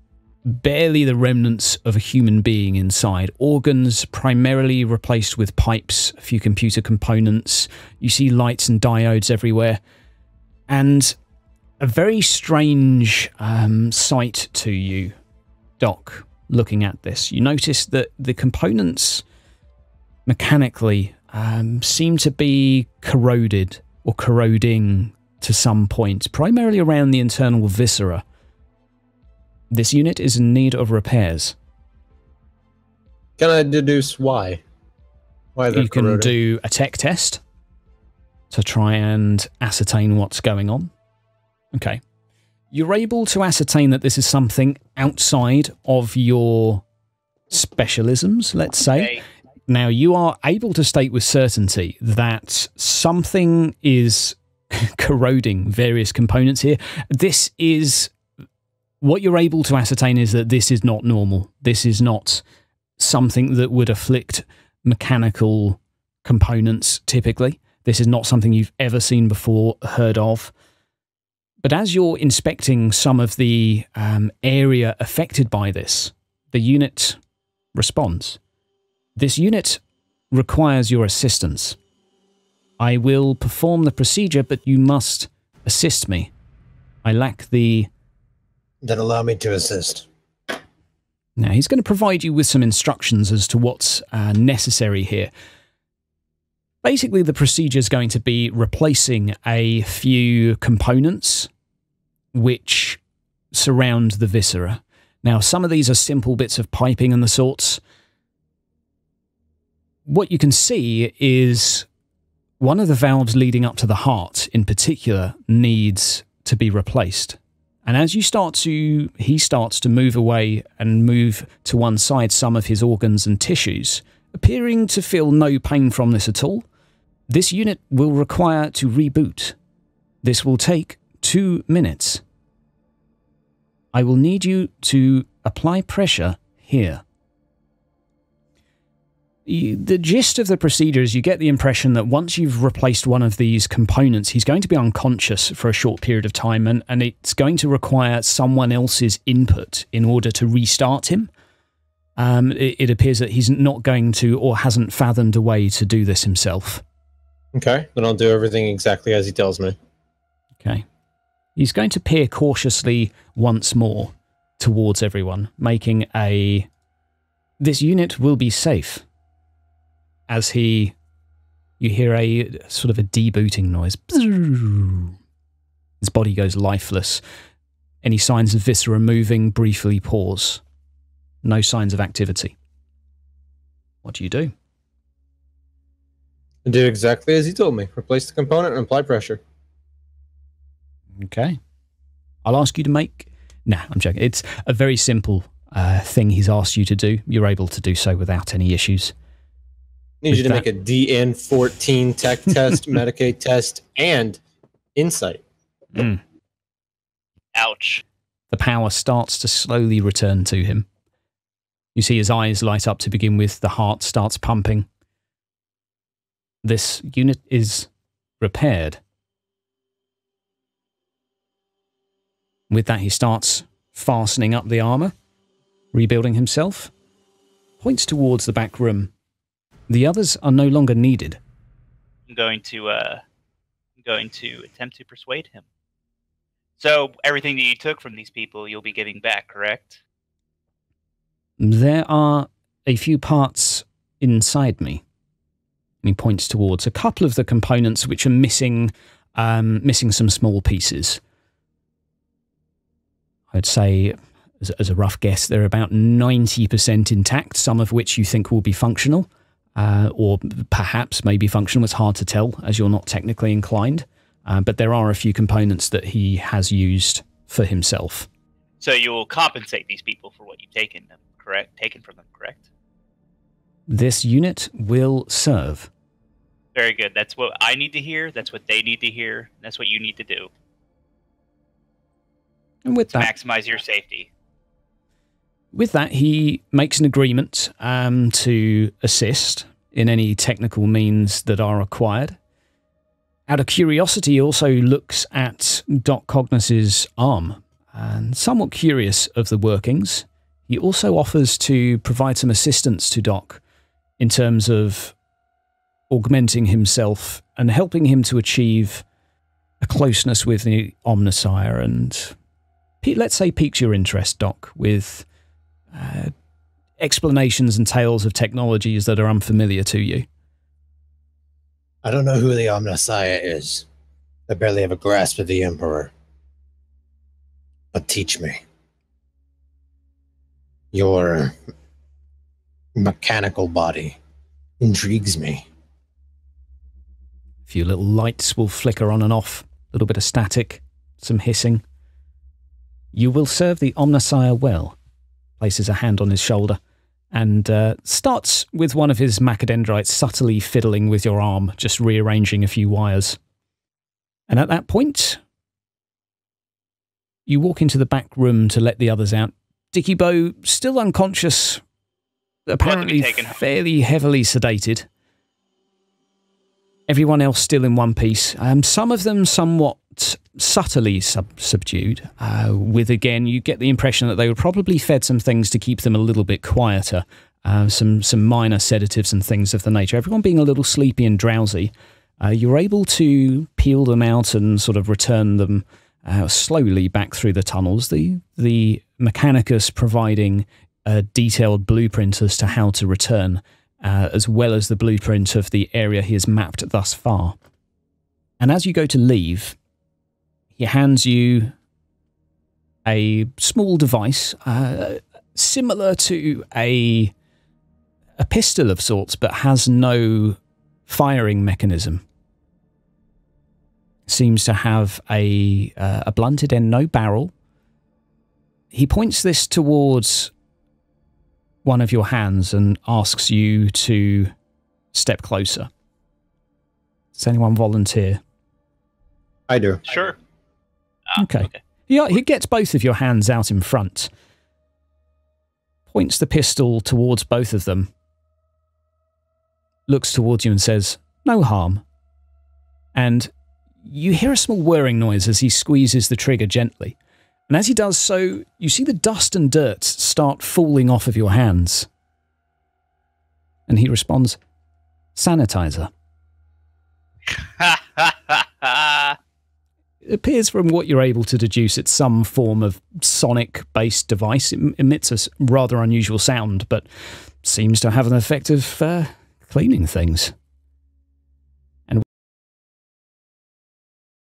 barely the remnants of a human being inside. Organs primarily replaced with pipes, a few computer components. You see lights and diodes everywhere. And a very strange sight to you, Doc, looking at this. You notice that the components mechanically seem to be corroded or corroding to some point, primarily around the internal viscera. This unit is in need of repairs. Can I deduce why? Why they're You can corroded? do a tech test to try and ascertain what's going on. Okay. You're able to ascertain that this is something outside of your specialisms, let's say. Okay. Now, you are able to state with certainty that something is corroding various components here. This is... What you're able to ascertain is that this is not normal. This is not something that would afflict mechanical components typically. This is not something you've ever seen before, heard of. But as you're inspecting some of the area affected by this, the unit responds. This unit requires your assistance. I will perform the procedure, but you must assist me. I lack the... Then allow me to assist. Now, he's going to provide you with some instructions as to what's necessary here. Basically, the procedure is going to be replacing a few components which surround the viscera. Now, some of these are simple bits of piping and the sorts. What you can see is one of the valves leading up to the heart, in particular, needs to be replaced. And as he starts to move away and move to one side some of his organs and tissues, appearing to feel no pain from this at all, this unit will require to reboot. This will take 2 minutes. I will need you to apply pressure here. The gist of the procedure is you get the impression that once you've replaced one of these components, he's going to be unconscious for a short period of time, and it's going to require someone else's input in order to restart him. It appears that he's not going to, or hasn't fathomed a way to do this himself. Okay, then I'll do everything exactly as he tells me. Okay. He's going to peer cautiously once more towards everyone, making a... This unit will be safe. As you hear a sort of a debooting noise. His body goes lifeless. Any signs of viscera moving briefly pause. No signs of activity. What do you do? I do exactly as he told me. Replace the component and apply pressure. Okay. I'll ask you to make... Nah, I'm joking. It's a very simple thing he's asked you to do. You're able to do so without any issues. Need you to make a DN14 tech test, Medicaid test, and insight. Ouch. The power starts to slowly return to him. You see his eyes light up to begin with. The heart starts pumping. This unit is repaired. With that, he starts fastening up the armor, rebuilding himself, points towards the back room. The others are no longer needed. I'm going to attempt to persuade him. So everything that you took from these people, you'll be giving back, correct? There are a few parts inside me. And he points towards a couple of the components which are missing some small pieces. I'd say, as a rough guess, they're about 90% intact, some of which you think will be functional, or perhaps maybe functional. It's hard to tell, as you're not technically inclined. But there are a few components that he has used for himself. So you will compensate these people for what you've taken from them, correct? This unit will serve. Very good. That's what I need to hear. That's what they need to hear. That's what you need to do. And with that, maximize your safety. With that, he makes an agreement to assist in any technical means that are required. Out of curiosity, he also looks at Doc Cognis's arm, and somewhat curious of the workings. He also offers to provide some assistance to Doc in terms of augmenting himself and helping him to achieve a closeness with the Omnissiah, and let's say piques your interest, Doc, with explanations and tales of technologies that are unfamiliar to you. I don't know who the Omnissiah is. I barely have a grasp of the Emperor. But teach me. Your mechanical body intrigues me. A few little lights will flicker on and off, a little bit of static, some hissing. You will serve the Omnissiah well. Places a hand on his shoulder and starts with one of his macadendrites subtly fiddling with your arm, just rearranging a few wires. And at that point, you walk into the back room to let the others out. Dicky Bow, still unconscious, apparently fairly heavily sedated. Everyone else still in one piece. Some of them somewhat subtly subdued. With, again, you get the impression that they were probably fed some things to keep them a little bit quieter. Some minor sedatives and things of the nature. Everyone being a little sleepy and drowsy. You're able to peel them out and sort of return them slowly back through the tunnels. The Mechanicus providing a detailed blueprint as to how to return, as well as the blueprint of the area he has mapped thus far. And as you go to leave, he hands you a small device, similar to a pistol of sorts, but has no firing mechanism. Seems to have a blunted end, no barrel. He points this towards one of your hands and asks you to step closer. Does anyone volunteer? I do. Sure. Okay. Yeah, he gets both of your hands out in front. Points the pistol towards both of them. Looks towards you and says, "No harm." And you hear a small whirring noise as he squeezes the trigger gently. And as he does so, you see the dust and dirt start falling off of your hands. And he responds, "Sanitizer." It appears from what you're able to deduce it's some form of sonic-based device. It emits a rather unusual sound, but seems to have an effect of cleaning things.